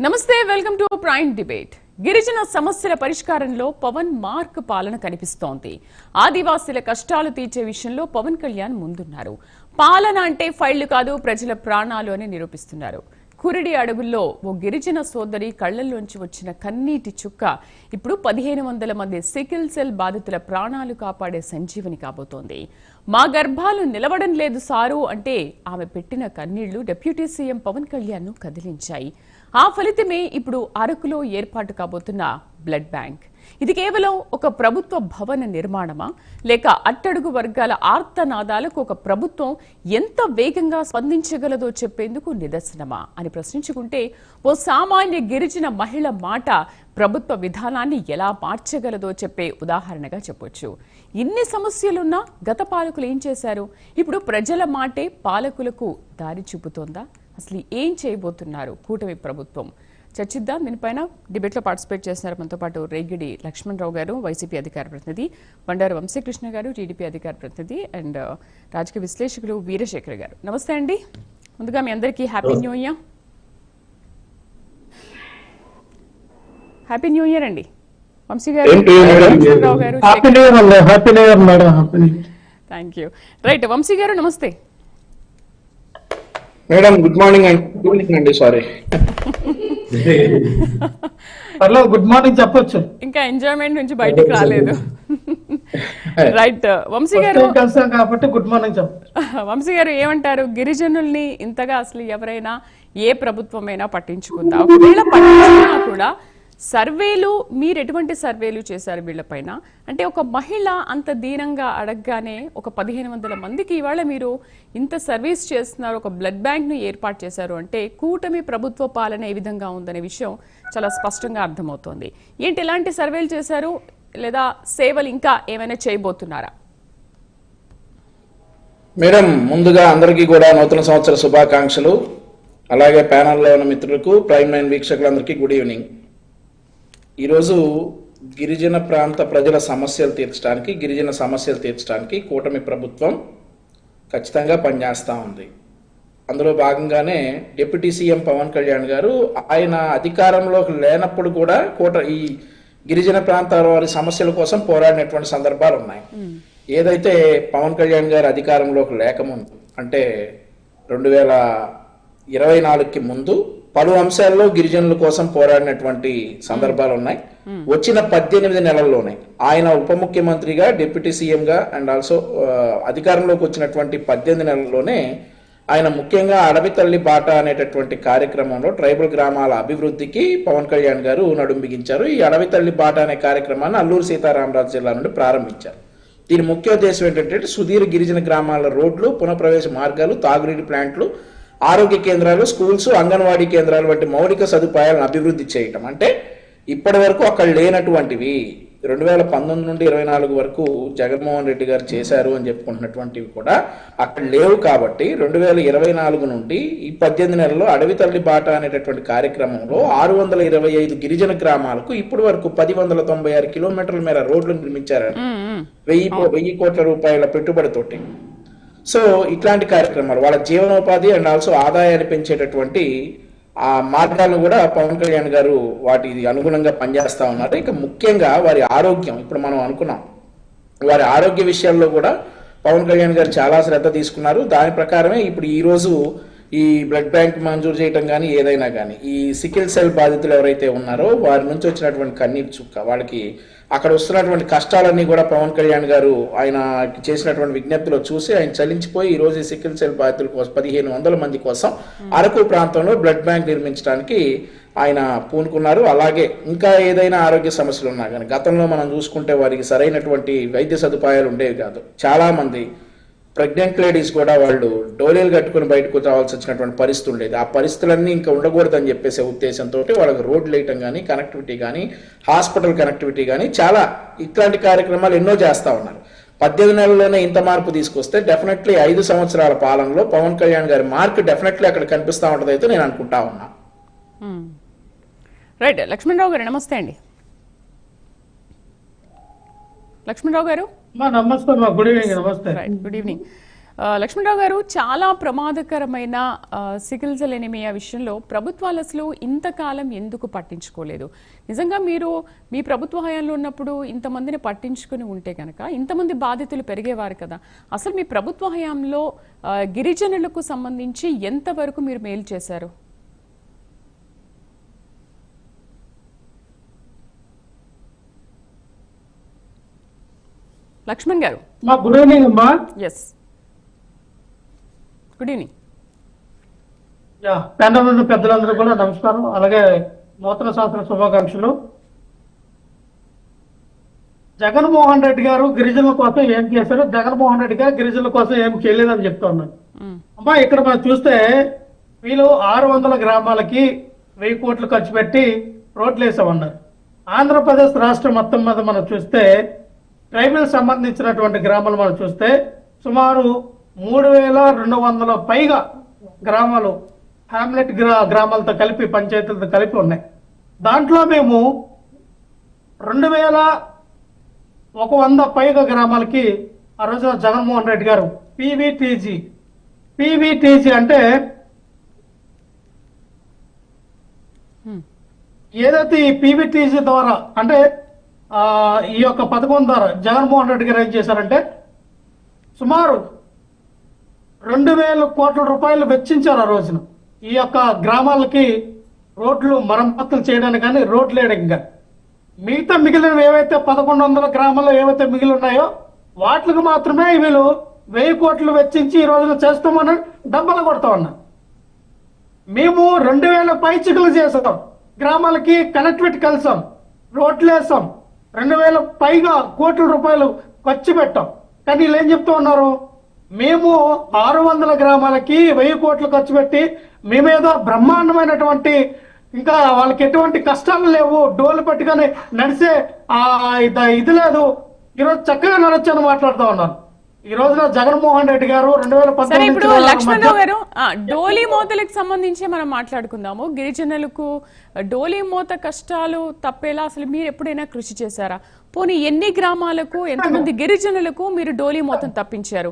నమస్తే, welcome to prime debate. గిరిజన సమస్యల పరిష్కారంలో పవన్ మార్క్ పాలన కనిపిస్తోంది. ఆదివాసీల కష్టాలు తీర్చే విషయంలో పవన్ కళ్యాణ్ ముందున్నారు. పాలన అంటే ఫైళ్లు కాదు, ప్రజల ప్రాణాలు అని నిరూపిస్తున్నారు. కురిడి అడుగుల్లో ఓ గిరిజన సోదరి కళ్లల్లోంచి వచ్చిన కన్నీటి చుక్క ఇప్పుడు 1500 మంది సికిల్ సెల్ బాధితుల ప్రాణాలు కాపాడే సంజీవని కాబోతోంది. మా గర్భాలు నిలవడం లేదు సారు అంటే ఆమె పెట్టిన కన్నీళ్లు డిప్యూటీ సీఎం పవన్ కళ్యాణ్ ను కదిలించాయి. ఆ ఫలితమే ఇప్పుడు అరకులో ఏర్పాటు కాబోతున్న బ్లడ్ బ్యాంక్. ఇది కేవలం ఒక ప్రభుత్వ భవన నిర్మాణమా, లేక అట్టడుగు వర్గాల ఆర్తనాదాలకు ఒక ప్రభుత్వం ఎంత వేగంగా స్పందించగలదో చెప్పేందుకు నిదర్శనమా అని ప్రశ్నించుకుంటే, ఓ సామాన్య గిరిజన మహిళ మాట ప్రభుత్వ విధానాన్ని ఎలా మార్చగలదో చెప్పే ఉదాహరణగా చెప్పొచ్చు. ఇన్ని సమస్యలున్నా గత పాలకులు ఏం చేశారు? ఇప్పుడు ప్రజల మాటే పాలకులకు దారి చూపుతోందా? అసలు ఏం చేయబోతున్నారు కూటమి ప్రభుత్వం? చర్చిద్దాం. దీనిపైన డిబేట్లో పార్టిసిపేట్ చేస్తున్నారు మనతో పాటు రేగిడి లక్ష్మణరావు గారు, వైసీపీ అధికార ప్రతినిధి, బండారు వంశీకృష్ణ గారు, టీడీపీ అధికార ప్రతినిధి, అండ్ రాజకీయ విశ్లేషకులు వీరశేఖర్ గారు. నమస్తే అండి. ముందుగా మీ అందరికీ happy new year. Happy new year అండి. వంశీ గారు, లక్ష్మణరావు గారు, థ్యాంక్ యూ. రైట్, వంశీ గారు నమస్తే. మేడం గుడ్ మార్నింగ్ అండి. గుడ్ ఈవినింగ్ అండి, సారీ. గుడ్ మార్నింగ్ చెప్పొచ్చు, ఇంకా ఎంజాయ్మెంట్ నుంచి బయటికి రాలేదు. రైట్, వంశీ గారు కాబట్టి గుడ్ మార్నింగ్ చెప్పొచ్చు. వంశీ గారు ఏమంటారు? గిరిజనుల్ని ఇంతగా అసలు ఎవరైనా ఏ ప్రభుత్వమైనా పట్టించుకుందా? ఒకవేళ పట్టించుకున్నా కూడా సర్వేలు, మీరు ఎటువంటి సర్వేలు చేశారు వీళ్ళపైన? అంటే ఒక మహిళ అంత దీనంగా అడగగానే ఒక 1500 మందికి ఇవాళ మీరు ఇంత సర్వీస్ చేస్తున్నారు, ఒక బ్లడ్ బ్యాంక్ ను ఏర్పాటు చేశారు అంటే కూటమి ప్రభుత్వ పాలన ఏ విధంగా ఉందనే విషయం చాలా స్పష్టంగా అర్థమవుతోంది. ఏంటి ఎలాంటి సర్వేలు చేశారు, లేదా సేవలు ఇంకా ఏమైనా చేయబోతున్నారా? మేడం ముందుగా అందరికీ కూడా నూతన సంవత్సర శుభాకాంక్షలు. అలాగే ప్యానల్లో ఉన్న మిత్రులకు, ప్రైమ్ లైన్ వీక్షకులందరికీ గుడ్ ఈవినింగ్. ఈరోజు గిరిజన ప్రాంత ప్రజల సమస్యలు తీర్చడానికి కూటమి ప్రభుత్వం ఖచ్చితంగా పనిచేస్తూ ఉంది. అందులో భాగంగానే డిప్యూటీ సీఎం పవన్ కళ్యాణ్ గారు ఆయన అధికారంలోకి లేనప్పుడు కూడా ఈ గిరిజన ప్రాంతాల వారి సమస్యల కోసం పోరాడినటువంటి సందర్భాలు ఉన్నాయి. ఏదైతే పవన్ కళ్యాణ్ గారు అధికారంలోకి లేకముందు అంటే 2024కి ముందు పలు అంశాల్లో గిరిజనుల కోసం పోరాడినటువంటి సందర్భాలు ఉన్నాయి. వచ్చిన 18 నెలల్లోనే ఆయన ఉప ముఖ్యమంత్రిగా, డిప్యూటీ సీఎంగా అండ్ ఆల్సో అధికారంలోకి వచ్చినటువంటి 18 నెలల్లోనే ఆయన ముఖ్యంగా అడవి తల్లి బాట అనేటటువంటి కార్యక్రమంలో ట్రైబల్ గ్రామాల అభివృద్ధికి పవన్ కళ్యాణ్ గారు నడుం బిగించారు. ఈ అడవి తల్లి బాట అనే కార్యక్రమాన్ని అల్లూరు సీతారామరాజు జిల్లా నుండి ప్రారంభించారు. దీని ముఖ్య ఉద్దేశం ఏంటంటే సుదీర గిరిజన గ్రామాల రోడ్లు, పునఃప్రవేశ మార్గాలు, తాగునీటి ప్లాంట్లు, ఆరోగ్య కేంద్రాలు, స్కూల్స్, అంగన్వాడీ కేంద్రాలు వంటి మౌలిక సదుపాయాలను అభివృద్ధి చేయటం. అంటే ఇప్పటి వరకు అక్కడ లేనటువంటివి 2019 నుండి 24 వరకు జగన్మోహన్ రెడ్డి గారు చేశారు అని చెప్పుకుంటున్నటువంటివి కూడా అక్కడ లేవు. కాబట్టి 2024 నుండి ఈ 18 నెలల్లో అడవి తల్లి బాట అనేటటువంటి కార్యక్రమంలో 625 గిరిజన గ్రామాలకు ఇప్పటి వరకు 1096 కిలోమీటర్ల మేర రోడ్లు నిర్మించారని 1000 కోట్ల రూపాయల పెట్టుబడితోటి. సో ఇట్లాంటి కార్యక్రమాలు వాళ్ళ జీవనోపాధి అండ్ ఆల్సో ఆదాయాన్ని పెంచేటటువంటి ఆ మార్గాలను కూడా పవన్ కళ్యాణ్ గారు వాటి అనుగుణంగా పనిచేస్తా ఉన్నారు. ఇక ముఖ్యంగా వారి ఆరోగ్యం, ఇప్పుడు మనం అనుకున్నాం, వారి ఆరోగ్య విషయాల్లో కూడా పవన్ కళ్యాణ్ గారు చాలా శ్రద్ధ తీసుకున్నారు. దాని ప్రకారమే ఇప్పుడు ఈ రోజు ఈ బ్లడ్ బ్యాంక్ మంజూరు చేయటం కానీ ఏదైనా కానీ ఈ సికిల్ సెల్ బాధితులు ఎవరైతే ఉన్నారో వారి నుంచి వచ్చినటువంటి కన్నీటి చుక్క, వాళ్ళకి అక్కడ వస్తున్నటువంటి కష్టాలన్నీ కూడా పవన్ కళ్యాణ్ గారు ఆయన చేసినటువంటి విజ్ఞప్తిలో చూసి ఆయన చలించిపోయి ఈ రోజు ఈ సికిల్ సెల్ బాధితుల కోసం 1500 మంది కోసం అరకు ప్రాంతంలో బ్లడ్ బ్యాంక్ నిర్మించడానికి ఆయన పూనుకున్నారు. అలాగే ఇంకా ఏదైనా ఆరోగ్య సమస్యలు ఉన్నా కానీ గతంలో మనం చూసుకుంటే వారికి సరైనటువంటి వైద్య సదుపాయాలు ఉండేవి కాదు. చాలా మంది ప్రెగ్నెంట్ లేడీస్ కూడా వాళ్ళు డోలీలు కట్టుకుని బయటకు రావాల్సి వచ్చినటువంటి పరిస్థితి ఉండేది. ఆ పరిస్థితులన్నీ ఇంకా ఉండకూడదని చెప్పేసే ఉద్దేశంతో వాళ్ళకి రోడ్లు వేయటం కానీ, కనెక్టివిటీ కానీ, హాస్పిటల్ కనెక్టివిటీ కానీ చాలా ఇట్లాంటి కార్యక్రమాలు ఎన్నో చేస్తూ ఉన్నారు. 18 నెలల్లోనే ఇంత మార్పు తీసుకొస్తే డెఫినెట్లీ 5 సంవత్సరాల పాలనలో పవన్ కళ్యాణ్ గారి మార్క్ డెఫినెట్లీ అక్కడ కనిపిస్తూ ఉంటుంది అయితే నేను అనుకుంటా ఉన్నా. రైట్, లక్ష్మణరావు గారు నమస్తే అండి. లక్ష్మణరావు గారు నమస్తే. Good evening. నమస్తే. Good evening. లక్ష్మణరావు గారు, చాలా ప్రమాదకరమైన సికిల్ సెల్ ఎనీమియా విషయంలో ప్రభుత్వాలు అసలు ఇంతకాలం ఎందుకు పట్టించుకోలేదు? నిజంగా మీరు మీ ప్రభుత్వ హయాంలో ఉన్నప్పుడు ఇంతమందిని పట్టించుకుని ఉంటే కనుక ఇంతమంది బాధితులు పెరిగేవారు కదా. అసలు మీ ప్రభుత్వ హయాంలో గిరిజనులకు సంబంధించి ఎంతవరకు మీరు మేలు చేశారు? లక్ష్మణ్ గారు. గుడ్ ఈవినింగ్ అమ్మా. Yes, good evening. ప్యానల్ ఉన్న పెద్దలందరూ కూడా నమస్కారం, అలాగే నూతన సంవత్సర శుభాకాంక్షలు. జగన్మోహన్ రెడ్డి గారు గిరిజనుల కోసం ఏం చేశారు, జగన్మోహన్ రెడ్డి గారు గిరిజనుల కోసం ఏం చేయలేదని చెప్తా ఉన్నాను. అమ్మా, ఇక్కడ మనం చూస్తే వీళ్ళు 600 గ్రామాలకి 1000 కోట్లు ఖర్చు పెట్టి రోడ్లు వేసామన్నారు. ఆంధ్రప్రదేశ్ రాష్ట్రం మొత్తం మీద మనం చూస్తే ట్రైబల్ సంబంధించినటువంటి గ్రామాలు మనం చూస్తే సుమారు 3200 పైగా గ్రామాలు హ్యామ్లెట్ గ్రామాలతో కలిపి, పంచాయతీలతో కలిపి ఉన్నాయి. దాంట్లో మేము 2100 పైగా గ్రామాలకి ఆ రోజున జగన్మోహన్ రెడ్డి గారు పీవీటీజీ అంటే ఏదైతే ఈ పీవీటీజీ ద్వారా అంటే ఈ యొక్క పథకం ద్వారా జగన్మోహన్ రెడ్డి గారు ఏం చేశారంటే సుమారు 2000 కోట్ల రూపాయలు వెచ్చించారు ఆ రోజున ఈ యొక్క గ్రామాలకి రోడ్లు మరమ్మతులు చేయడానికి కానీ, రోడ్లు వేయడానికి కానీ. మిగతా మిగిలినవి ఏవైతే 1100 గ్రామాల్లో ఏవైతే మిగిలి ఉన్నాయో వాటికి మాత్రమే వీళ్ళు 1000 కోట్లు వెచ్చించి ఈ రోజున చేస్తామని డబ్బలు కొడతా ఉన్నారు. మేము 2000 పైచికలు చేసాం, గ్రామాలకి కనెక్టివిటీ కలిసాం, రోడ్లు వేసాం, 2000 పైగా కోట్ల రూపాయలు ఖర్చు పెట్టాం. కానీ వీళ్ళు ఏం చెప్తూ ఉన్నారు, మేము 600 గ్రామాలకి 1000 కోట్లు ఖర్చు పెట్టి మేమేదో బ్రహ్మాండమైనటువంటి, ఇంకా వాళ్ళకి ఎటువంటి కష్టాలు లేవు, డోలు పట్టుకొని నడిసే ఇది లేదు, ఈరోజు చక్కగా నడొచ్చని మాట్లాడుతూ ఉన్నారు. ఈ రోజున జగన్మోహన్ రెడ్డి గారు 2018 ఇప్పుడు లక్ష్మణరావు గారు, డోలీ మోతలకు సంబంధించి మనం మాట్లాడుకుందాము. గిరిజనులకు డోలీ మోత కష్టాలు తప్పేలా అసలు మీరు ఎప్పుడైనా కృషి చేశారా? పోనీ ఎన్ని గ్రామాలకు, ఎంతమంది గిరిజనులకు మీరు డోలీ మోతను తప్పించారు?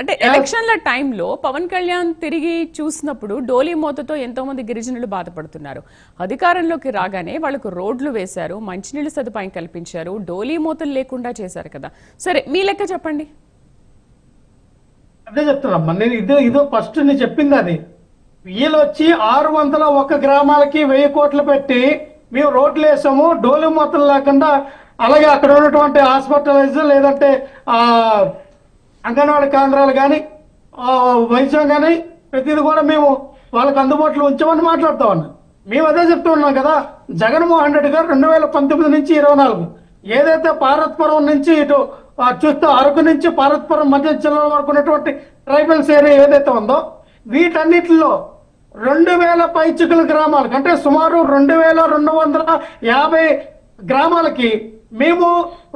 అంటే ఎలక్షన్ల టైంలో పవన్ కళ్యాణ్ తిరిగి చూసినప్పుడు డోలీ మోతతో ఎంతో మంది గిరిజనులు బాధపడుతున్నారు. అధికారంలోకి రాగానే వాళ్ళకు రోడ్లు వేశారు, మంచినీళ్ళ సదుపాయం కల్పించారు, డోలీ మోతలు లేకుండా చేశారు కదా. సరే, మీ లెక్క చెప్పండి. అదే చెప్తున్నా నేను, ఇదో ఫస్ట్ నేను చెప్పింది అది. వీళ్ళు వచ్చి 601 గ్రామాలకి 1000 కోట్లు పెట్టి మేము రోడ్లు వేసాము, డోలు మొత్తం లేకుండా. అలాగే అక్కడ ఉన్నటువంటి హాస్పిటలైజ్ లేదంటే అంగన్వాడీ కేంద్రాలు కానీ, వైద్యం కానీ ప్రతిదీ కూడా మేము వాళ్ళకి అందుబాటులో ఉంచామని మాట్లాడుతూ ఉన్నాం. మేము అదే చెప్తూ ఉన్నాం కదా. జగన్మోహన్ రెడ్డి గారు 2019 నుంచి 24 ఏదైతే పార్వతీపురం నుంచి ఇటు చూస్తే అరకు నుంచి పార్వతీపురం మధ్య జిల్లాల వరకు ఉన్నటువంటి ట్రైబల్స్ ఏరియా ఏదైతే ఉందో వీటన్నిటిలో 2000 పైచికల గ్రామాలకు అంటే సుమారు 2250 గ్రామాలకి మేము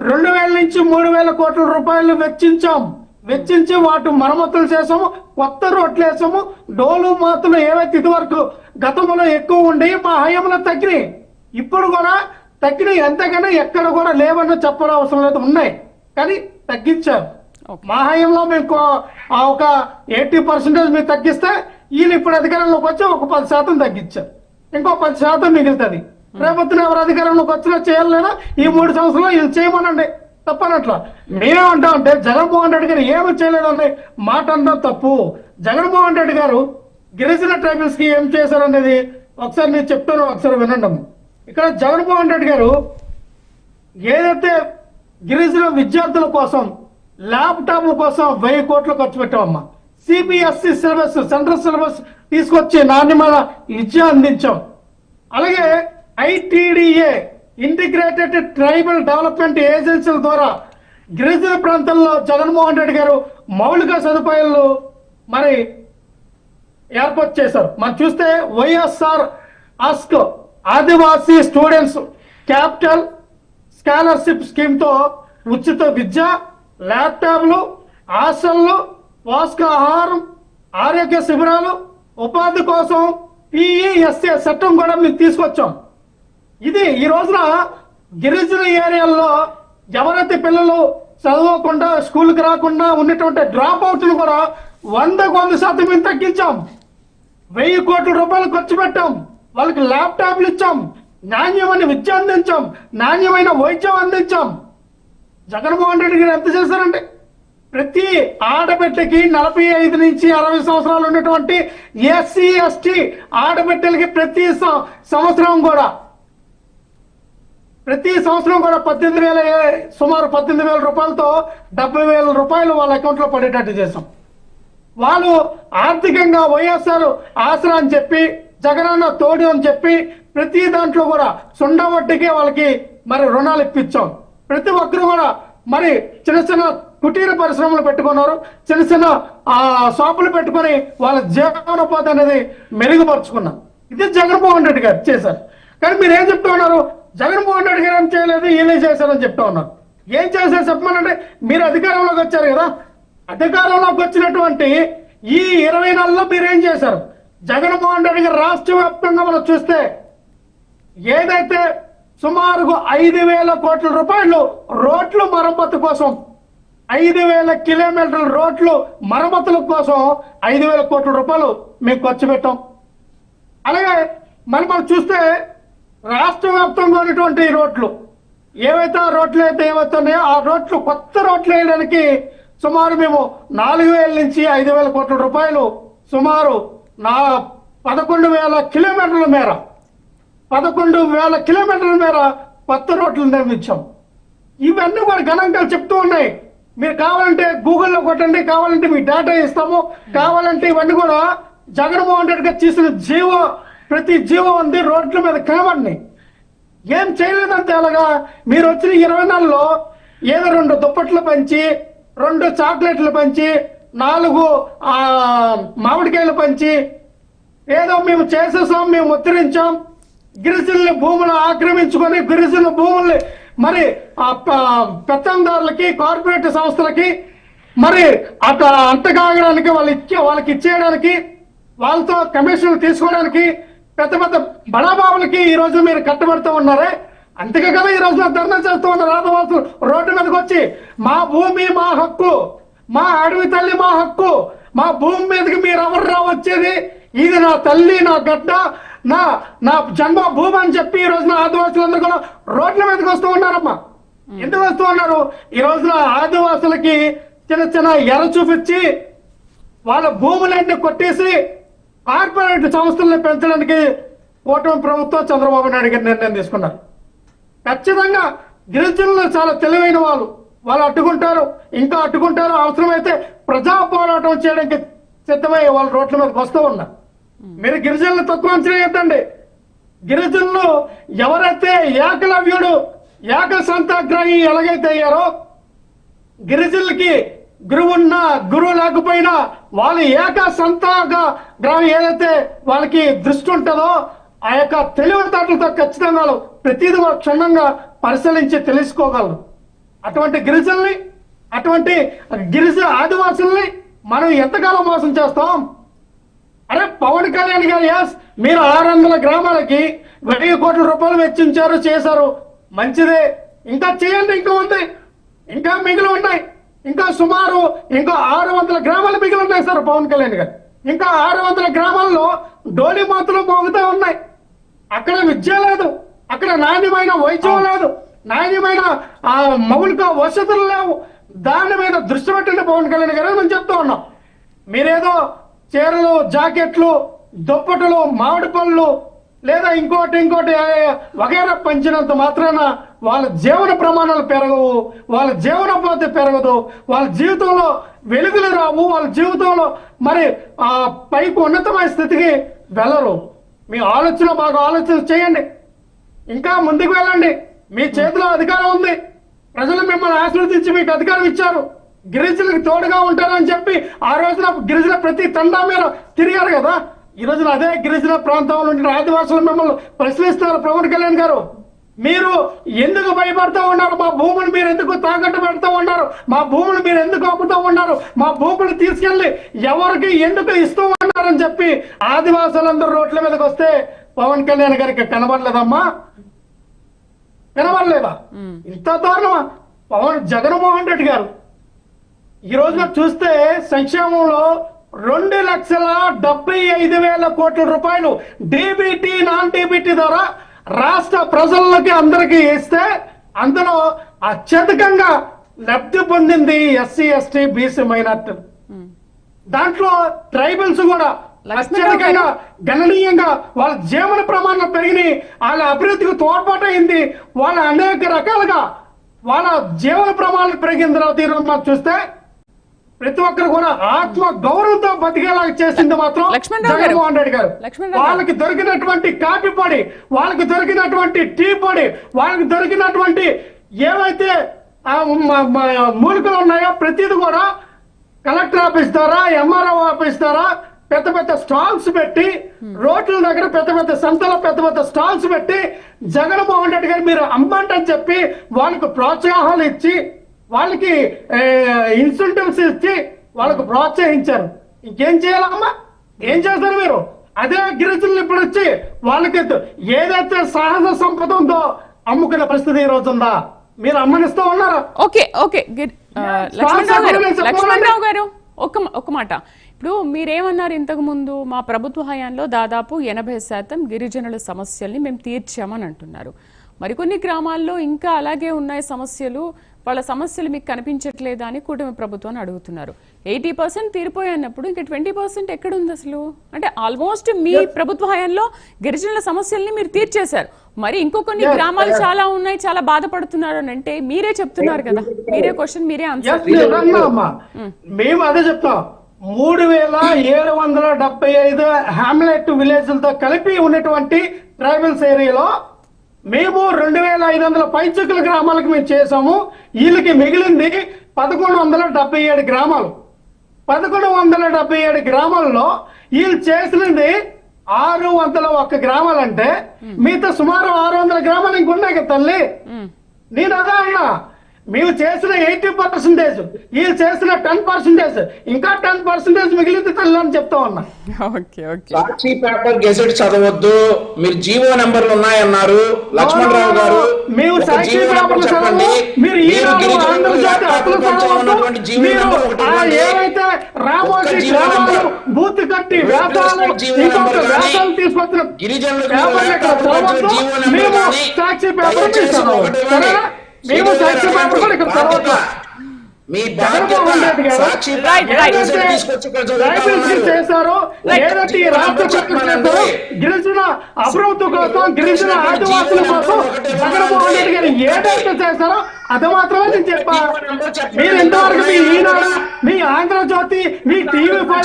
2000 నుంచి 3000 కోట్ల రూపాయలు వెచ్చించి వాటి మరమ్మతులు చేసాము, కొత్త రోడ్లు వేసాము. డోలు మాతులు ఏవైతే ఇదివరకు గతంలో ఎక్కువ ఉండి మా హయాంలో తగ్గినాయి, ఇప్పుడు కూడా తగ్గినాయి. ఎంతగానో ఎక్కడ కూడా లేవని చెప్పడం అవసరం లేదు, ఉన్నాయి కానీ తగ్గించారు. మా హయాంలో మీకు ఒక 80% మీరు తగ్గిస్తే వీళ్ళు ఇప్పుడు అధికారంలోకి వచ్చి ఒక 10% తగ్గించారు, ఇంకో 10% మిగులుతుంది. రేపొద్దున ఎవరు అధికారంలోకి వచ్చినా చేయాలన్నా ఈ 3 సంవత్సరాలు వీళ్ళు చేయమనండి, తప్పనట్లా. మేమేమంటాం అంటే జగన్మోహన్ రెడ్డి గారు ఏమి చేయలేదని మాట అనడం తప్పు. జగన్మోహన్ రెడ్డి గారు గిరిజన ట్రైబల్స్ కి ఏం చేశారనేది ఒకసారి నేను చెప్తాను, ఒకసారి వినండి. ఇక్కడ జగన్మోహన్ రెడ్డి గారు ఏదైతే గిరిజన విద్యార్థుల కోసం ల్యాప్టాప్ల కోసం 1000 కోట్లు ఖర్చు పెట్టామమ్మా. సిబిఎస్ఈ సిలబస్, సెంట్రల్ సిలబస్ తీసుకొచ్చి నాణ్యమైన విద్య అందించాం. అలాగే ఐటీడీఏ ఇంటిగ్రేటెడ్ ట్రైబల్ డెవలప్మెంట్ ఏజెన్సీల ద్వారా గిరిజన ప్రాంతాల్లో జగన్మోహన్ రెడ్డి గారు మౌలిక సదుపాయాలు మరి ఏర్పాటు చేశారు. మనం చూస్తే వైఎస్ఆర్ ఆస్క్ ఆదివాసీ స్టూడెంట్స్ క్యాపిటల్ స్కాలర్షిప్ స్కీమ్ తో ఉచిత విద్య, ల్యాప్టాప్లు, హాస్టళ్లు, పోషకాహారం, ఆరోగ్య శిబిరాలు, ఉపాధి కోసం పిఈఎస్ఏ చట్టం కూడా మేము తీసుకొచ్చాం. ఇది ఈ రోజున గిరిజన ఏరియాల్లో ఎవరైతే పిల్లలు చదవకుండా స్కూల్కి రాకుండా ఉన్నటువంటి డ్రాప్ అవుట్ను కూడా 100% మేము తగ్గించాం. 1000 కోట్ల రూపాయలు ఖర్చు పెట్టాం. వాళ్ళకి ల్యాప్టాప్లు ఇచ్చాం, నాణ్యమైన విద్య అందించాం, నాణ్యమైన వైద్యం అందించాం. జగన్మోహన్ రెడ్డి గారు ఎంత చేశారండి? ప్రతి ఆడబిడ్డకి 45 నుంచి 60 సంవత్సరాలు ఉన్నటువంటి ఎస్సీ ఎస్టీ ఆడబిడ్డలకి ప్రతి సంవత్సరం కూడా 18,000 రూపాయలతో 70,000 రూపాయలు వాళ్ళ అకౌంట్లో పడేటట్టు చేశాం. వాళ్ళు ఆర్థికంగా వైఎస్ఆర్ ఆసరా అని చెప్పి, జగనన్న తోడు అని చెప్పి ప్రతి దాంట్లో కూడా సుండ వడ్డీకి వాళ్ళకి మరి రుణాలు ఇప్పించాం. ప్రతి ఒక్కరు కూడా మరి చిన్న చిన్న కుటీర పరిశ్రమలు పెట్టుకున్నారు, చిన్న చిన్న షాపులు పెట్టుకొని వాళ్ళ జీవనోపాధి అనేది మెరుగుపరుచుకున్నారు. ఇది జగన్మోహన్ రెడ్డి గారు చేశారు. కానీ మీరు ఏం చెప్తా ఉన్నారు? జగన్మోహన్ రెడ్డి గారు ఏం చేయలేదు, వీళ్ళే చేశారని చెప్తా ఉన్నారు. ఏం చేశారు చెప్పమనంటే, మీరు అధికారంలోకి వచ్చారు కదా, అధికారంలోకి వచ్చినటువంటి ఈ 20 నెలల్లో మీరేం చేశారు? జగన్మోహన్ రెడ్డి గారు రాష్ట్ర వ్యాప్తంగా మనం చూస్తే ఏదైతే సుమారుగా 5,000 కోట్ల రూపాయలు రోడ్లు మరమ్మతు కోసం, 5,000 కిలోమీటర్ల రోడ్లు మరమ్మతుల కోసం 5,000 కోట్ల రూపాయలు మేము ఖర్చు పెట్టాం. అలాగే మనం చూస్తే రాష్ట్ర వ్యాప్తంగా ఉన్నటువంటి రోడ్లు ఏవైతే ఏవైతున్నాయో ఆ రోడ్లు, కొత్త రోడ్లు వేయడానికి సుమారు మేము 4,000 నుంచి 5,000 కోట్ల రూపాయలు, సుమారు 11,000 కిలోమీటర్ల మేర 11,000 కిలోమీటర్ల మేర కొత్త రోడ్లు నిర్మించాం. ఇవన్నీ కూడా గణాంకాలు చెప్తూ ఉన్నాయి. మీరు కావాలంటే గూగుల్లో కొట్టండి, కావాలంటే మీ డేటా ఇస్తాము, కావాలంటే ఇవన్నీ కూడా జగన్మోహన్ రెడ్డి గారు చేసిన ప్రతి జీవో ఉంది రోడ్ల మీద కనబడి. ఏం చేయలేదంటే అలాగా మీరు వచ్చిన 20 నెలల్లో ఏదో 2 దుప్పట్లు పంచి, 2 చాక్లెట్లు పంచి, 4 మామిడికాయలు పంచి, ఏదో మేము చేసేసాం, మేము ఉత్తరించాం, గిరిజనుల భూములు ఆక్రమించుకొని గిరిజన భూముల్ని మరి పెత్తందారులకి, కార్పొరేట్ సంస్థలకి మరి అంటకాగడానికి వాళ్ళకి ఇచ్చేయడానికి, వాళ్ళతో కమిషన్లు తీసుకోవడానికి పెద్ద పెద్ద బడాబాబులకి ఈ రోజు మీరు కట్టబడుతూ ఉన్నారే. అంతకే కదా ఈ రోజు ధర్నా చేస్తూ ఉన్నారు ఆదివాసులు రోడ్డు మీదకి వచ్చి, మా భూమి మా హక్కు, మా అడవి తల్లి మా హక్కు, మా భూమి మీదకి మీరు ఎవరు వచ్చేది, ఇది నా తల్లి, నా గడ్డ, నా జన్మ భూమి అని చెప్పి ఈ రోజున ఆదివాసులందరూ కూడా రోడ్ల మీదకి వస్తూ ఉన్నారమ్మా. ఎందుకు వస్తూ ఉన్నారు? ఈ రోజున ఆదివాసులకి చిన్న చిన్న ఎర చూపించి వాళ్ళ భూములన్నీ కొట్టేసి కార్పొరేట్ సంస్థలను పెంచడానికి కూటమి ప్రభుత్వం చంద్రబాబు నాయుడు గారు నిర్ణయం తీసుకున్నారు. ఖచ్చితంగా గిరిజనులు చాలా తెలివైన వాళ్ళు అడ్డుకుంటారు, ఇంకా అడ్డుకుంటారు. అవసరమైతే ప్రజా పోరాటం చేయడానికి సిద్ధమై వాళ్ళు రోడ్ల మీదకి వస్తూ ఉన్నారు. మీరు గిరిజనులు తక్కువ అంచనా వేయద్దండి. గిరిజనులు ఎవరైతే ఏకలవ్యుడు, ఏక సంతాగ్రహి ఎలాగైతే అయ్యారో, గిరిజనులకి గురువు లేకపోయినా వాళ్ళు ఏక సంతాగ్రహం ఏదైతే వాళ్ళకి దృష్టి ఉంటుందో ఆ యొక్క తెలివితేటలతో ఖచ్చితంగా ప్రతిదీ క్షుణ్ణంగా పరిశీలించి తెలుసుకోగలరు. అటువంటి గిరిజనుల్ని, అటువంటి ఆదివాసుల్ని మనం ఎంతకాలం మోసం చేస్తాం? అరే పవన్ కళ్యాణ్ గారు మీరు 600 గ్రామాలకి 1000 కోట్ల రూపాయలు వెచ్చించారు, చేశారు, మంచిదే. ఇంకా చేయండి, ఇంకా ఉంది, ఇంకా మిగిలి ఉన్నాయి. ఇంకా సుమారు 600 గ్రామాలు మిగిలి ఉన్నాయి సార్ పవన్ కళ్యాణ్ గారు. ఇంకా 600 గ్రామాల్లో డోలి మాతలు మోగుతూ ఉన్నాయి. అక్కడ విద్య లేదు, అక్కడ నాణ్యమైన వైద్యం లేదు, నాణ్యమైన మౌలిక వసతులు లేవు. దాని మీద దృష్టి పెట్టండి పవన్ కళ్యాణ్ గారు మేము చెప్తూ ఉన్నాం. మీరేదో చీరలు, జాకెట్లు, దుప్పటలు, మామిడి పళ్ళు లేదా ఇంకోటి వగైరా పంచినంత మాత్రాన వాళ్ళ జీవన ప్రమాణాలు పెరగవు, వాళ్ళ జీవనోపాధి పెరగదు, వాళ్ళ జీవితంలో వెలుగులు రావు, వాళ్ళ జీవితంలో మరి పైకి ఉన్నతమైన స్థితికి వెళ్ళరు. మీ బాగా ఆలోచన చేయండి, ఇంకా ముందుకు వెళ్ళండి. మీ చేతిలో అధికారం ఉంది, ప్రజలు మిమ్మల్ని ఆశీర్వదించి మీకు అధికారం ఇచ్చారు. గిరిజనులకు తోడుగా ఉంటారని చెప్పి ఆ రోజున గిరిజన ప్రతి తండా మీద తిరిగారు కదా. ఈ రోజున అదే గిరిజన ప్రాంతంలో ఉండే ఆదివాసులు మిమ్మల్ని ప్రశ్నిస్తున్నారు. పవన్ కళ్యాణ్ గారు, మీరు ఎందుకు భయపడుతూ ఉన్నారు? మా భూములు మీరు ఎందుకు తాకట్టు పెడుతూ ఉన్నారు? మా భూములు మీరు ఎందుకు అమ్ముతూ ఉన్నారు? మా భూములు తీసుకెళ్లి ఎవరికి ఎందుకు ఇస్తూ ఉన్నారని చెప్పి ఆదివాసులందరూ రోడ్ల మీదకి వస్తే పవన్ కళ్యాణ్ గారికి కనబడలేదమ్మా, కనబడలేదా? ఇంత దారుణమా? జగన్మోహన్ రెడ్డి గారు ఈ రోజున చూస్తే సంక్షేమంలో 2,75,000 కోట్ల రూపాయలు డీబీటీ నాన్ డీబీటీ ద్వారా రాష్ట్ర ప్రజలకి అందరికీ ఇస్తే అందులో అత్యధికంగా లబ్ధి పొందింది ఎస్సీ ఎస్టీ బీసీ మైనార్టీలు. దాంట్లో ట్రైబల్స్ కూడా అత్యధికంగా గణనీయంగా వాళ్ళ జీవన ప్రమాణం పెరిగినాయి, వాళ్ళ అభివృద్ధికి తోడ్పాటు అయింది, వాళ్ళ అనేక రకాలుగా వాళ్ళ జీవన ప్రమాణాలు పెరిగిన తర్వాత ఈరోజు చూస్తే ప్రతి ఒక్కరు కూడా ఆత్మ గౌరవంతో బతికేలా చేసింది మాత్రం జగన్మోహన్ రెడ్డి గారు. వాళ్ళకి దొరికినటువంటి కాఫీ పొడి, వాళ్ళకి దొరికినటువంటి టీ పొడి, వాళ్ళకి దొరికినటువంటి ఏవైతే మూలికలు ఉన్నాయో ప్రతిది కూడా కలెక్టర్ ఆఫీస్ ద్వారా ఎంఆర్ఓ ఆఫీస్ ద్వారా పెద్ద పెద్ద స్టాల్స్ పెట్టి రోడ్ల దగ్గర పెద్ద పెద్ద సంతలో పెద్ద పెద్ద స్టాల్స్ పెట్టి జగన్మోహన్ రెడ్డి గారు మీరు అమ్మండి అని చెప్పి వాళ్ళకు ప్రోత్సాహాలు ఇచ్చి వాళ్ళకి ఇన్సెంటివ్స్ ఇచ్చి వాళ్ళకు ప్రోత్సహించారు. ఇంకేం చేయాలమ్మా, ఏం చేస్తారు మీరు? అదే గిరిజనులు ఇప్పుడు వచ్చి వాళ్ళకి ఏదైతే సహజ సంపద ఉందో అమ్ముకునే పరిస్థితి ఈ రోజు ఉందా? మీరు అమ్మనిస్తూ ఉన్నారా? ఓకే ఓకే లక్ష్మణరావు గారు ఒక మాట, ఇప్పుడు మీరేమన్నారు ఇంతకు ముందు, మా ప్రభుత్వ హయాంలో దాదాపు 80% గిరిజనుల సమస్యల్ని మేము తీర్చామని అంటున్నారు. మరికొన్ని గ్రామాల్లో ఇంకా అలాగే ఉన్నాయి సమస్యలు, వాళ్ళ సమస్యలు మీకు కనిపించట్లేదా అని కూటమి ప్రభుత్వాన్ని అడుగుతున్నారు. 80% తీరిపోయి అన్నప్పుడు ఇంకా 20% ఎక్కడుంది అసలు? అంటే ఆల్మోస్ట్ మీ ప్రభుత్వ హయాంలో గిరిజనుల సమస్యల్ని మీరు తీర్చేశారు, మరి ఇంకో కొన్ని గ్రామాలు చాలా ఉన్నాయి, చాలా బాధపడుతున్నారు అని అంటే మీరే చెప్తున్నారు కదా, మీరే క్వశ్చన్ మీరే ఆన్సర్. మేము అదే చెప్తాం. 3,775 హ్యామ్లెట్ విలేజ్లతో కలిపి ఉన్నటువంటి ట్రైబల్స్ ఏరియాలో మేము 2,500 పైచుకుల గ్రామాలకు మేము చేసాము. వీళ్ళకి మిగిలింది 1,177 గ్రామాలు. 1,177 గ్రామాల్లో వీళ్ళు చేసినది 601 గ్రామాలంటే మిగతా సుమారు 600 గ్రామాలు ఇంకున్నాయి కదా తల్లి. నేను అదే అన్నా, మేము చేసిన 80%, వీళ్ళు చేసిన 10%, ఇంకా 10% మిగిలింది తల్లి అని చెప్తా ఉన్నా. సాక్షి పేపర్ గెజెట్ చదవద్దు, మీరు జీవో నెంబర్లు ఉన్నాయన్నారు లక్ష్మణరావు గారు. మేము సాక్షి పేపర్లు చదవము, మీరు ఏవైతే రామోజీ గ్రామాలు బూత్ కట్టి వేదాలు తీసుకొచ్చిన మేము సాక్షి పేపర్ మేము సాక్షి పేపర్ కూడా ఇక్కడ తర్వాత చేశారు. ఏదైతే ఈ రాష్ట్ర ప్రభుత్వం గిరిజన అభివృద్ధి కోసం, గిరిజన ఆదివాసుల కోసం జగన్మోహన్ రెడ్డి గారు ఏదైతే చేశారో అది మాత్రమే నేను చెప్పా. మీరు ఇంతవరకు మీ ఈనాడు, మీ ఆంధ్రజ్యోతి, మీ TV5,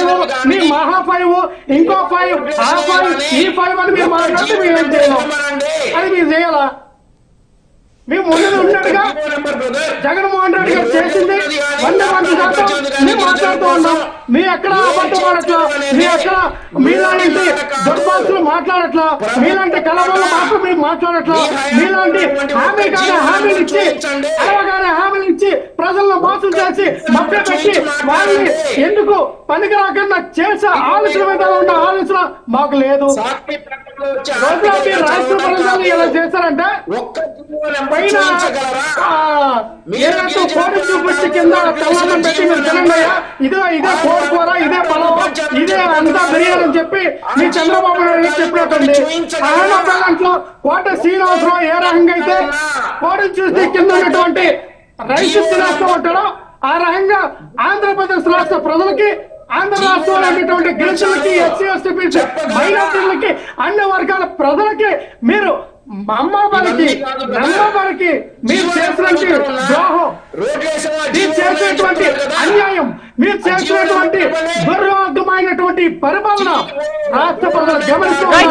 మీ మహా5, ఇంకో 5, ఆ 5, ఈ 5 అని మీరు మాట్లాడితే మేము ఏం చేయలేం. అది మీరు చేయాలా? మేము ముందు ఉన్నట్టుగా జగన్మోహన్ రెడ్డి గారు చేసింది 100% మేము మాట్లాడుతూ ఉన్నాం. మీ ఎక్కడ అబద్ధం ఆడట్లా, మీ ఎక్కడ మీలాంటి దుర్భాషలు మాట్లాడట్లా, మీలాంటి కలవల మాటలు మీరు మాట్లాడట్లా, మీలాంటి హామీలు ఇచ్చి అలవగానే హామీలు ఇచ్చి ప్రజలను మోసం చేసి మభ్య పెట్టి వాళ్ళని ఎందుకు పనికి రాకుండా చేసే ఆలోచన మీద ఉన్న ఆలోచన మాకు లేదు. రాష్ట్ర ప్రజలు ఎలా చేశారంటే పైన కోడి చూపించి కింద తెల్లం పెట్టి మీరు తినండి, ఇదే కోడి కూర, ఇదే పొలం, ఇదే అంతా బిర్యానీ అని చెప్పి మీ చంద్రబాబు నాయుడు చెప్పినట్టుంది. ఆంధ్రప్రదేశ్లో కోట శ్రీనివాసరావు ఏ రకంగా అయితే కోడిని చూసి కింద ఉన్నటువంటి రైతు తినేస్తూ ఉంటాడో ఆ రకంగా ఆంధ్రప్రదేశ్ రాష్ట్ర ప్రజలకి, ఆంధ్ర రాష్ట్రంలో ఉండేటువంటి గిరిజనులకి, ఎస్సీ ఎస్టీ బీసీ మైనార్టీలకి, అన్ని వర్గాల ప్రజలకి మీరు అమ్మవారికి నమ్మవారికి మీరు చేసినటువంటి ద్రోహం, మీరు చేసినటువంటి అన్యాయం, మీరు చేసినటువంటి దుర్మార్గమైనటువంటి పరిపాలన రాష్ట్ర ప్రజలు గమనిస్తున్నారు.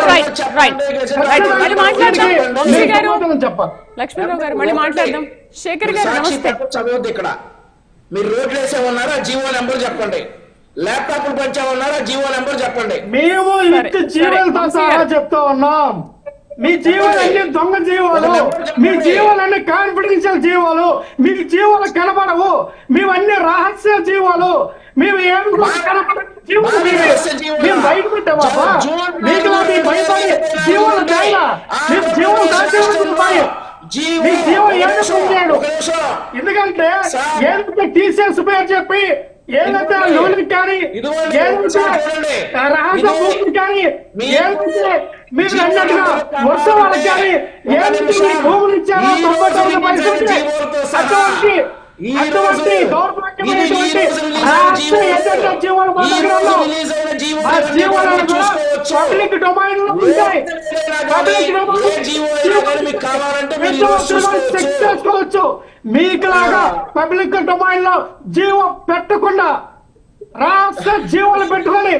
చెప్పాలి లక్ష్మణరావు గారు, మళ్ళీ మాట్లాడదాం. శేఖర్ గారు నమస్తే. చదవద్దు ఇక్కడ. మీరు రోడ్లు వేసేమన్నారా, జీవో నెంబర్ చెప్పండి. ల్యాప్టాప్లు పంచామన్నారా, జీవో నెంబర్ చెప్పండి. మేము ఇంటి జీవోలతో సహా చెప్తా ఉన్నాం. మీ జీవాలన్నీ దొంగ జీవాలు, మీ జీవాలన్నీ కాన్ఫిడెన్షియల్ జీవాలు, మీ జీవాలు కనబడవు, మేవన్నీ రహస్య జీవాలు, మేము ఏం జీవులు మేము బయట పెట్టావా? మీకు భయపడి జీవులు దాయిలా, మేము జీవులు దాచేవాళ్ళు మీ జీవో ఏదో పొందాడు. ఎందుకంటే ఏదైతే టీసీఎస్ పేరు చెప్పి ఏదైతే లోన్లు కానీ ఏదైతే రహస్య భూములు కానీ ఏదైతే మీరు అన్నట్టుగా వర్షం వాళ్ళకి కానీ ఏదైతే భూములు ఇచ్చారో 99% అటువంటి దౌర్భాగ్యమైనటువంటి రాష్ట్ర ఏజెంట్ల జీవోల పథకంలో ఆ జీవోలను కూడా పబ్లిక్ డొమైన్ లో ఉంటాయి. పబ్లిక్ చెక్ చేసుకోవచ్చు. మీకులాగా పబ్లిక్ డొమైన్ లో జీవో పెట్టకుండా రాష్ట్ర జీవోలు పెట్టుకొని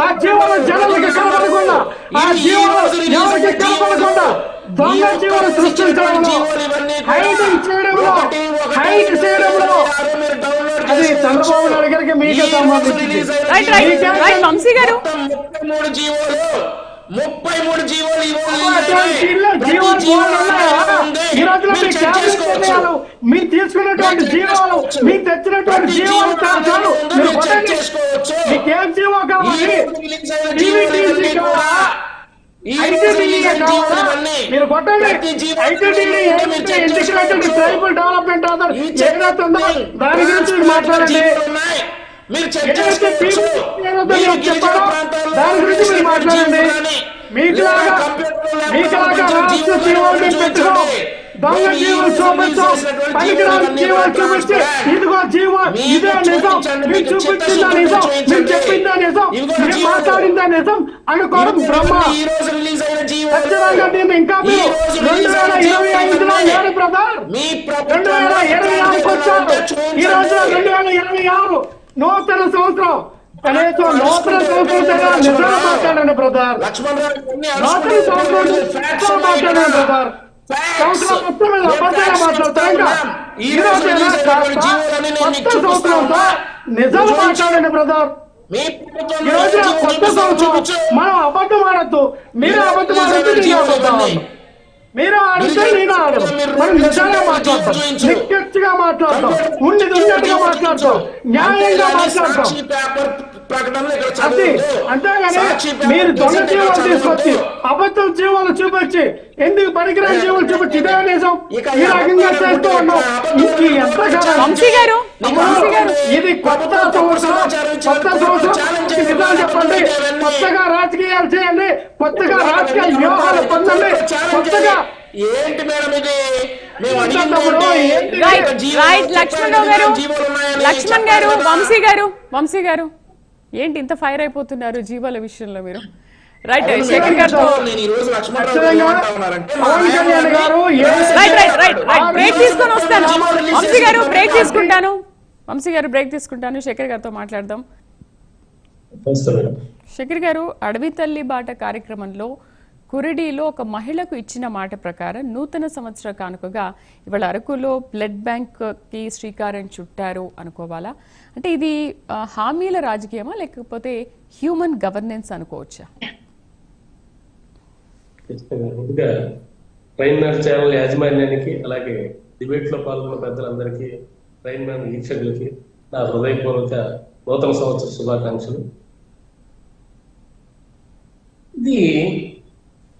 ఆ జీవోలు జనాలకి కనపడకుండా ఆ జీవోలు ఎవరికి కనపడకుండా దొంగ జీవోలు సృష్టించడంలో హైడింగ్ చేయడంలో అది చంద్రబాబు నాయుడు గారికి మీకే సంబంధించింది. 33 జీవోలు మీరు తీసుకున్నటువంటి జీవాలు మీరు తెచ్చినటువంటి జీవాలు చాలు. మీకేం జీవో కావాలి? మీరు కొట్టండి. ఇంటిగ్రేటెడ్ ట్రైబల్ డెవలప్మెంట్ ఆధార్ ఏదైతే ఉందో దాని గురించి మాట్లాడండి. చెప్పారో దాని గురించి మీరు మాట్లాడండి. మీకులాగా రాష్ట్ర జీవాలు పెట్టుకో దొంగ జీవులు చూపించు, పనికిరాని జీవాలు చూపించి ఇదిగో జీవో ఇదే నిజం, మీరు చూపించిందా నిజం, మీరు చెప్పిందా నిజం, మీరు మాట్లాడిందా నిజం అనుకోవడం బ్రహ్మ. ఖచ్చితంగా దీన్ని ఇంకా మీరు 2025లో ఏడు బ్రదర్ 2026 వచ్చారు. ఈ రోజు 2026 నూతన సంవత్సరం. కనీసం నూతన సంవత్సరం నిజాలు మాట్లాడండి బ్రదర్. నూతన సంవత్సరం మాట్లాడండి బ్రదర్. సంవత్సరం మొత్తం మీద అబద్ధాలు మాట్లాడతారు. ఈ రోజు కొత్త సంవత్సరంతో నిజాలు మాట్లాడండి బ్రదర్. ఈ రోజు కొత్త సంవత్సరం మనం అబద్ధం ఆడద్దు. మీరు అబద్ధం ఆడద్దు, నేను అబద్ధం మీరు ఆడితే నేను ఆడదు. మనం నిజంగా మాట్లాడతాం, నిక్కచ్చిగా మాట్లాడతాం, ఉన్నట్టుగా మాట్లాడతాం, న్యాయంగా మాట్లాడతాం. అది అంతేగాని మీరు దొంగ జీవాలు తీసుకొచ్చి అబద్ధం జీవాలు చూపించి ఎందుకు పనికిరాని జీవాలు చూపించి ఇదే నిజం ఈ రకంగా చేస్తూ ఉన్నాం. ఇది కొత్త సంవత్సరం. నిజాలు చెప్పండి. కొత్తగా రాజకీయాలు చేయండి, కొత్తగా రాజకీయ వ్యూహాలు పొందండి, కొత్తగా ఏంటి మేడం ఇది? లక్ష్మణ్ గారు, వంశీ గారు ఏంటి ఇంత ఫైర్ అయిపోతున్నారు జీవాల విషయంలో మీరు? రైట్ శేఖర్ గారు బ్రేక్ తీసుకొని వస్తాను. వంశీ గారు బ్రేక్ తీసుకుంటాను. శేఖర్ గారితో మాట్లాడదాం. శేఖర్ గారు, అడవి తల్లి బాట కార్యక్రమంలో కురిడిలో ఒక మహిళకు ఇచ్చిన మాట ప్రకారం నూతన సంవత్సర కానుకగా ఇవాళ అరకులో బ్లడ్ బ్యాంక్ కి శ్రీకారం చుట్టారు అనుకోవాలా? అంటే ఇది హామీల రాజకీయమా లేకపోతే హ్యూమన్ గవర్నెన్స్ అనుకోవచ్చా? ప్రైమ్ మినిస్టర్ ఛానల్ యాజమాన్యానికి అలాగే డిబేట్ లో పాల్గొన్న పెద్దలందరికీ ప్రైమ్ మినిస్టర్ వీక్షకులకి నా హృదయపూర్వక నూతన సంవత్సర శుభాకాంక్షలు. ఇది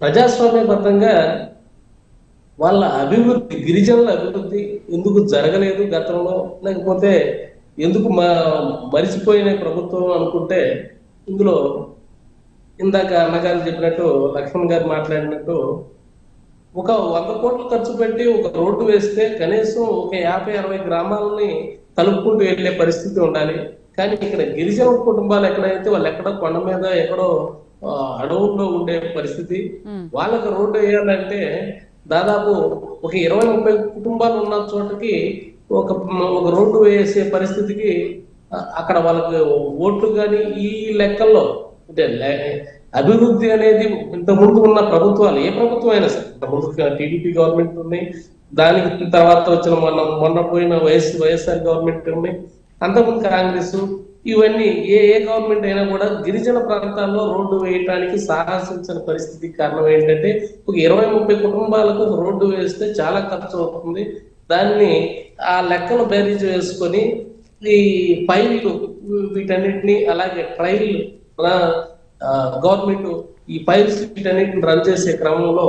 ప్రజాస్వామ్యబద్ధంగా వాళ్ళ అభివృద్ధి, గిరిజనుల అభివృద్ధి ఎందుకు జరగలేదు గతంలో, లేకపోతే ఎందుకు మరిచిపోయిన ప్రభుత్వం అనుకుంటే, ఇందులో ఇందాక అన్నగారు చెప్పినట్టు, లక్ష్మణ్ గారు మాట్లాడినట్టు, ఒక 100 కోట్లు ఖర్చు పెట్టి ఒక రోడ్డు వేస్తే కనీసం ఒక 50-60 గ్రామాలని కలుపుకుంటూ వెళ్లే పరిస్థితి ఉండాలి. కానీ ఇక్కడ గిరిజన కుటుంబాలు ఎక్కడైతే వాళ్ళు ఎక్కడో కొండ మీద ఎక్కడో అడవుల్లో ఉండే పరిస్థితి. వాళ్ళకి రోడ్డు వేయాలంటే దాదాపు ఒక 20-30 కుటుంబాలు ఉన్న చోటకి ఒక రోడ్డు వేసే పరిస్థితికి అక్కడ వాళ్ళకి ఓట్లు కానీ ఈ లెక్కల్లో అంటే అభివృద్ధి అనేది ఇంతకుముందు ఉన్న ప్రభుత్వాలు, ఏ ప్రభుత్వం అయినా సరే, ఇంతకుముందు టీడీపీ గవర్నమెంట్ ఉన్నాయి, దానికి తర్వాత వచ్చిన మొన్న పోయిన వైఎస్ఆర్ గవర్నమెంట్ ఉన్నాయి, అంతకుముందు కాంగ్రెస్, ఇవన్నీ ఏ గవర్నమెంట్ అయినా కూడా గిరిజన ప్రాంతాల్లో రోడ్డు వేయడానికి సాహసించిన పరిస్థితి. కారణం ఏంటంటే ఒక 20-30 కుటుంబాలకు రోడ్డు వేస్తే చాలా ఖర్చు అవుతుంది. దాన్ని ఆ లెక్కలు బేరీజ్ వేసుకొని ఈ ఫైళ్లు వీటన్నిటిని, అలాగే ట్రైల్ గవర్నమెంట్ ఈ ఫైల్స్ వీటన్నిటిని రన్ చేసే క్రమంలో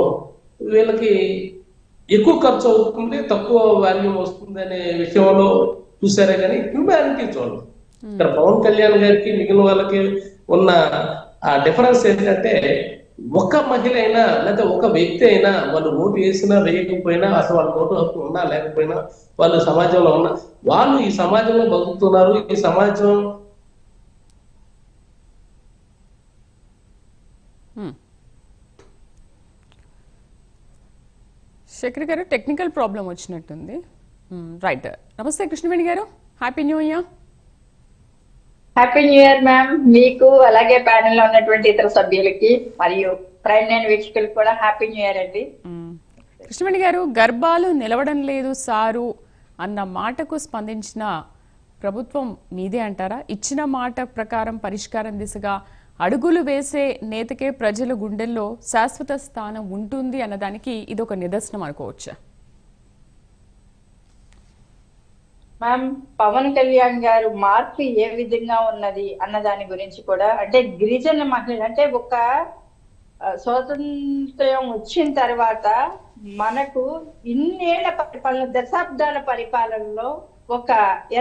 వీళ్ళకి ఎక్కువ ఖర్చు అవుతుంది, తక్కువ వాల్యూమ్ వస్తుంది అనే విషయంలో చూసారే కానీ హ్యూమానిటీ చూడండి. ఇక్కడ పవన్ కళ్యాణ్ గారికి మిగిలిన వాళ్ళకి ఉన్న ఆ డిఫరెన్స్ ఏంటంటే, ఒక మహిళ అయినా లేకపోతే ఒక వ్యక్తి అయినా వాళ్ళు ఓటు వేసినా వేయకపోయినా, అసలు వాళ్ళ ఓటు హక్కు ఉన్నా లేకపోయినా, వాళ్ళు సమాజంలో ఉన్నా, వాళ్ళు ఈ సమాజంలో బతుకుతున్నారు. ఈ సమాజం శేఖర్ గారు టెక్నికల్ ప్రాబ్లం వచ్చినట్టుంది. రైట్. నమస్తే కృష్ణవేణి గారు, happy new year. Happy new year ma'am. మీకు అలాగే ప్యానెల్ లో ఉన్నటువంటి ఇతర సభ్యులకి మరియు ప్రైమ్ లైన్ వీక్షకులకు కూడా హ్యాపీ న్యూ ఇయర్ అండి. కృష్ణవేణి గారు, గర్భాలు నిలవడం లేదు సారు అన్న మాటకు స్పందించిన ప్రభుత్వం మీదే అంటారా? ఇచ్చిన మాట ప్రకారం పరిష్కారం దిశగా అడుగులు వేసే నేతకే ప్రజల గుండెల్లో శాశ్వత స్థానం ఉంటుంది అన్నదానికి ఇది ఒక నిదర్శనం అనుకోవచ్చా? మ్యామ్, పవన్ కళ్యాణ్ గారు మార్పు ఏ విధంగా ఉన్నది అన్న దాని గురించి కూడా, అంటే గిరిజన మహిళ అంటే ఒక స్వాతంత్ర్యం వచ్చిన తర్వాత మనకు ఇన్నేళ్ల పరిపాలన, దశాబ్దాల పరిపాలనలో ఒక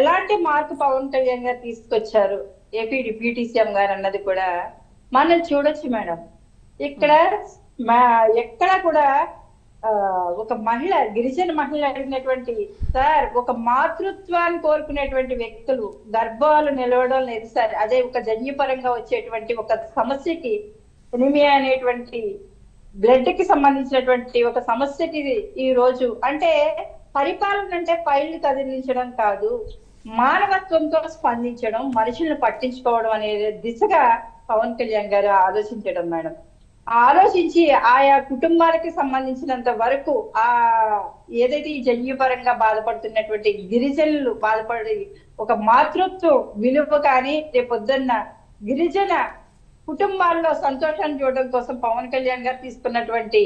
ఎలాంటి మార్పు పవన్ కళ్యాణ్ గారు తీసుకొచ్చారు ఏపీ డిప్యూటీ సీఎం గారు అన్నది కూడా మనం చూడొచ్చు మేడం. ఇక్కడ ఎక్కడ కూడా ఒక మహిళ, గిరిజన మహిళ అడిగినటువంటి సార్, ఒక మాతృత్వాన్ని కోరుకునేటువంటి వ్యక్తులు గర్భాలు నిలవడం లేదు సార్, అదే ఒక జన్యుపరంగా వచ్చేటువంటి ఒక సమస్యకి, ఎనిమియా అనేటువంటి బ్లడ్ కి సంబంధించినటువంటి ఒక సమస్యకి ఈ రోజు అంటే పరిపాలన అంటే ఫైళ్లు కదిలించడం కాదు, మానవత్వంతో స్పందించడం, మనుషులను పట్టించుకోవడం అనే దిశగా పవన్ కళ్యాణ్ గారు ఆలోచించడం మేడం. ఆలోచించి ఆయా కుటుంబాలకి సంబంధించినంత వరకు ఆ ఏదైతే ఈ జన్యుపరంగా బాధపడుతున్నటువంటి గిరిజనులు బాధపడి ఒక మాతృత్వం విలువ కానీ రేపొద్దున్న గిరిజన కుటుంబాల్లో సంతోషాన్ని చూడడం కోసం పవన్ కళ్యాణ్ గారు తీసుకున్నటువంటి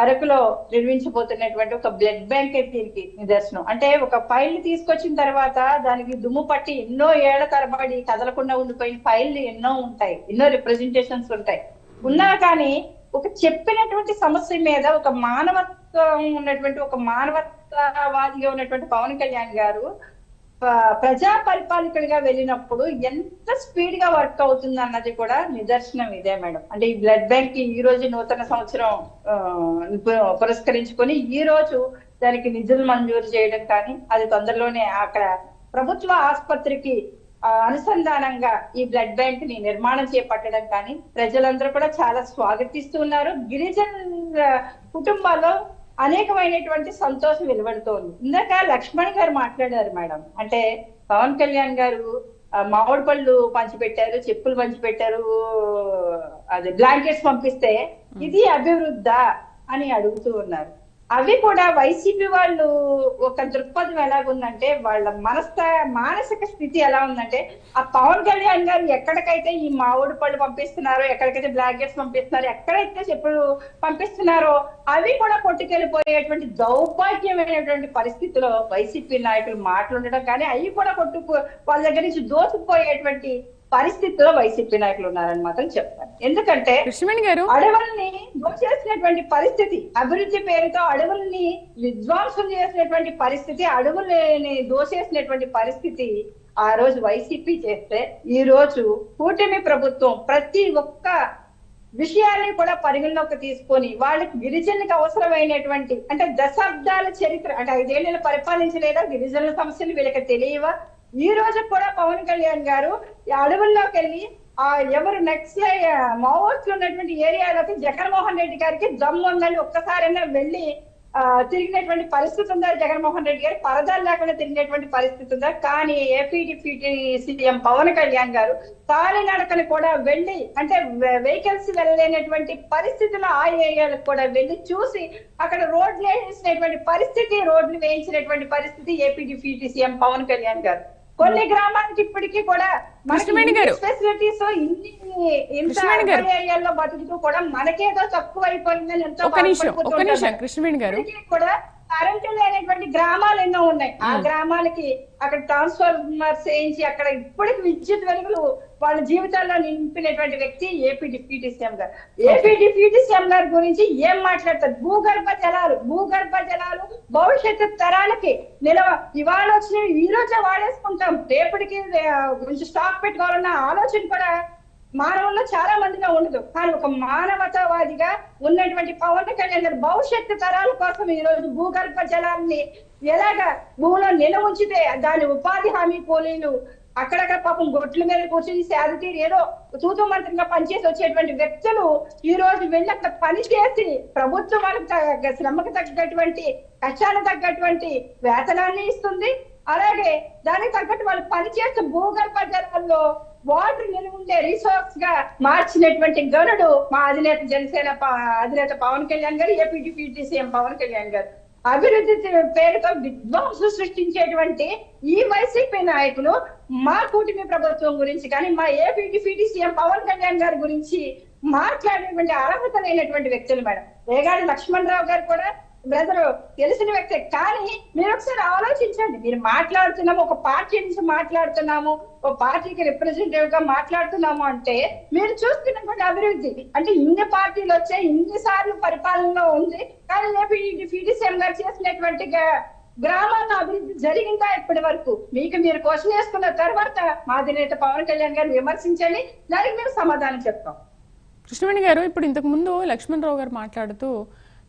అరకులో నిర్మించబోతున్నటువంటి ఒక బ్లడ్ బ్యాంక్ దీనికి నిదర్శనం. అంటే ఒక ఫైల్ తీసుకొచ్చిన తర్వాత దానికి దుమ్ము పట్టి ఎన్నో ఏళ్ల తరబడి కదలకుండా ఉండిపోయిన ఫైళ్లు ఎన్నో ఉంటాయి, ఎన్నో రిప్రజెంటేషన్స్ ఉంటాయి. ఉన్నా కానీ ఒక చెప్పినటువంటి సమస్య మీద ఒక మానవత్వం ఉన్నటువంటి, ఒక మానవత్వవాదిగా ఉన్నటువంటి పవన్ కళ్యాణ్ గారు ప్రజా పరిపాలకుడిగా వెళ్ళినప్పుడు ఎంత స్పీడ్ గా వర్క్ అవుతుంది అన్నది కూడా నిదర్శనం ఇదే మేడం. అంటే ఈ బ్లడ్ బ్యాంక్ ఈ రోజు నూతన సంవత్సరం పురస్కరించుకొని ఈ రోజు దానికి నిధులు మంజూరు చేయడం కానీ, అది తొందరలోనే అక్కడ ప్రభుత్వ ఆసుపత్రికి అనుసంధానంగా ఈ బ్లడ్ బ్యాంక్ ని నిర్మాణం చేపట్టడం కానీ ప్రజలందరూ కూడా చాలా స్వాగతిస్తున్నారు. గిరిజన కుటుంబాల్లో అనేకమైనటువంటి సంతోషం వెలువడుతోంది. ఇందాక లక్ష్మణ్ గారు మాట్లాడారు మేడం, అంటే పవన్ కళ్యాణ్ గారు మామిడి పళ్ళు పంచిపెట్టారు, చెప్పులు పంచిపెట్టారు, అది బ్లాంకెట్స్ పంపిస్తే ఇది అభివృద్ధా అని అడుగుతూ ఉన్నారు. అవి కూడా వైసీపీ వాళ్ళు ఒక దృక్పథం ఎలాగుందంటే, వాళ్ళ మానసిక స్థితి ఎలా ఉందంటే, ఆ పవన్ కళ్యాణ్ గారు ఎక్కడికైతే ఈ మామిడి పళ్ళు పంపిస్తున్నారో, ఎక్కడికైతే బ్లాంకెట్స్ పంపిస్తున్నారో, ఎక్కడైతే చెప్పులు పంపిస్తున్నారో అవి కూడా కొట్టుకెళ్ళిపోయేటువంటి దౌర్భాగ్యమైనటువంటి పరిస్థితిలో వైసీపీ నాయకులు మాట్లాడడం కానీ, అవి కూడా వాళ్ళ దగ్గర నుంచి దోచుకుపోయేటువంటి పరిస్థితిలో వైసీపీ నాయకులు ఉన్నారని మాత్రం చెప్తారు. ఎందుకంటే అడవుల్ని దోచేసినటువంటి పరిస్థితి, అభివృద్ధి పేరుతో అడవుల్ని విధ్వంసం చేసినటువంటి పరిస్థితి, అడవుల్ని దోచేసినటువంటి పరిస్థితి ఆ రోజు వైసీపీ చేస్తే, ఈ రోజు కూటమి ప్రభుత్వం ప్రతి ఒక్క విషయాన్ని కూడా పరిగణలోకి తీసుకొని వాళ్ళకి గిరిజనులకు అవసరమైనటువంటి, అంటే దశాబ్దాల చరిత్ర, అంటే 5 ఏళ్ళు పరిపాలించలేదా, గిరిజనుల సమస్యలు వీళ్ళకి తెలియవా? ఈ రోజు కూడా పవన్ కళ్యాణ్ గారు అడవుల్లోకి వెళ్ళి ఎవరు నెక్స్ట్ మావోయిస్టులు ఉన్నటువంటి ఏరియాలోకి జగన్మోహన్ రెడ్డి గారికి దమ్ము ఉందని ఒక్కసారైనా వెళ్ళి తిరిగినటువంటి పరిస్థితి ఉందా? జగన్మోహన్ రెడ్డి గారు పరదాలు లేకుండా తిరిగినటువంటి పరిస్థితి ఉందా? కానీ AP deputy CM Pawan Kalyan garu తాళి నడకని కూడా వెళ్ళి, అంటే వెహికల్స్ వెళ్ళలేనటువంటి పరిస్థితుల్లో ఆ ఏరియాలకు కూడా వెళ్ళి చూసి అక్కడ రోడ్లు వేసినటువంటి పరిస్థితి, రోడ్లు వేయించినటువంటి పరిస్థితి AP deputy CM Pawan Kalyan garu. కొన్ని గ్రామానికి ఇప్పటికీ కూడా ఫెసిలిటీస్ ఏరియాల్లో బతుకుతూ కూడా మనకేదో తక్కువ అయిపోయిందని ఎంతో కూడా కరెంటు లేనటువంటి గ్రామాలు ఎన్నో ఉన్నాయి. ఆ గ్రామాలకి అక్కడ ట్రాన్స్ఫార్మర్స్ వేయించి అక్కడ ఇప్పటికి విద్యుత్ వెలుగులు వాళ్ళ జీవితాల్లో నింపినటువంటి వ్యక్తి ఏపీ డిప్యూటీ సీఎం గారు. ఏపీ డిప్యూటీ సీఎం గారి గురించి ఏం మాట్లాడతారు? భూగర్భ జలాలు భవిష్యత్తు తరాలకి ఇవాళ వచ్చిన ఈ రోజే వాడేసుకుంటాం, రేపటికి కొంచెం స్టాక్ పెట్టుకోవాలన్న ఆలోచన కూడా మానవుల్లో చాలా మందిలో ఉండదు. కానీ ఒక మానవతావాదిగా ఉన్నటువంటి పవన్ కళ్యాణ్ గారు భవిష్యత్తు తరాల కోసం ఈ రోజు భూగర్భ జలాన్ని ఎలాగా భూమిలో నిల్వ ఉంచితే దాని ఉపాధి హామీ కూలీలు అక్కడక్కడ పాపం గొట్ల మీద కూర్చొని సేద తీరి ఏదో తూతూ మంత్రంగా పనిచేసి వచ్చేటువంటి వ్యక్తులు ఈ రోజు వెళ్ళి అక్కడ పని చేసి ప్రభుత్వం వాళ్ళకి శ్రమకు తగ్గటువంటి కష్టాలకు తగ్గటువంటి వేతనాన్ని ఇస్తుంది. అలాగే దానికి తగ్గట్టు వాళ్ళు పనిచేస్తూ భూగర్భ జలాల్లో వాటర్ నిల్వ ఉండే రిసోర్స్ గా మార్చినటువంటి గనుడు మా అధినేత జనసేన అధినేత Pawan Kalyan garu, AP deputy CM Pawan Kalyan garu. అభివృద్ధి పేరుతో విధ్వంసం సృష్టించేటువంటి ఈ వైసీపీ నాయకులు మా కూటమి ప్రభుత్వం గురించి కానీ మా AP deputy CM Pawan Kalyan గారి గురించి మాట్లాడేటువంటి అర్హత లేనటువంటి వ్యక్తులు మేడం. రేగాడి లక్ష్మణరావు గారు కూడా బ్రదరు తెలిసిన వ్యక్తే. కానీ మీరు ఒకసారి ఆలోచించండి, మీరు మాట్లాడుతున్నాము ఒక పార్టీ నుంచి మాట్లాడుతున్నాము, ఒక పార్టీకి రిప్రజెంటేటివ్ గా మాట్లాడుతున్నాము అంటే మీరు చూస్తున్నటువంటి అభివృద్ధి అంటే ఇన్ని పార్టీలు వచ్చాయి, ఇన్ని సార్లు పరిపాలనలో ఉంది. కానీ ఏపీ డిప్యూటీ సీఎం గారు చేసినటువంటి గ్రామాల్లో అభివృద్ధి జరిగిందా ఇప్పటి వరకు? మీరు క్వశ్చన్ వేసుకున్న తర్వాత మా అధినేత పవన్ కళ్యాణ్ గారిని విమర్శించండి, దానికి మేము సమాధానం చెప్తాం. కృష్ణవేణి గారు, ఇప్పుడు ఇంతకు ముందు లక్ష్మణరావు గారు మాట్లాడుతూ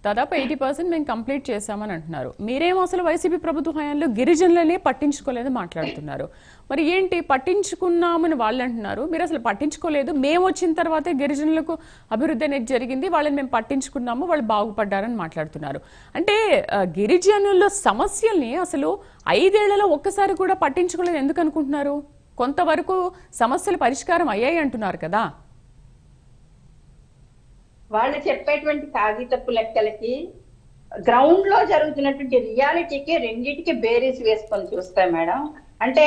దాదాపు 80% మేము కంప్లీట్ చేశామని అంటున్నారు. మీరేమో అసలు వైసీపీ ప్రభుత్వ హయాంలో గిరిజనులనే పట్టించుకోలేదు మాట్లాడుతున్నారు. మరి ఏంటి పట్టించుకున్నామని వాళ్ళు అంటున్నారు, మీరు అసలు పట్టించుకోలేదు, మేము వచ్చిన తర్వాతే గిరిజనులకు అభివృద్ధి అనేది జరిగింది, వాళ్ళని మేము పట్టించుకున్నాము, వాళ్ళు బాగుపడ్డారని మాట్లాడుతున్నారు. అంటే గిరిజనుల సమస్యల్ని అసలు 5 ఏళ్లలో ఒక్కసారి కూడా పట్టించుకోలేదు ఎందుకు అనుకుంటున్నారు? కొంతవరకు సమస్యలు పరిష్కారం అయ్యాయి అంటున్నారు కదా. వాళ్ళు చెప్పేటువంటి కాగితపు లెక్కలకి గ్రౌండ్ లో జరుగుతున్నటువంటి రియాలిటీకి రెండింటికి బేరీస్ వేసుకొని చూస్తాం మేడం. అంటే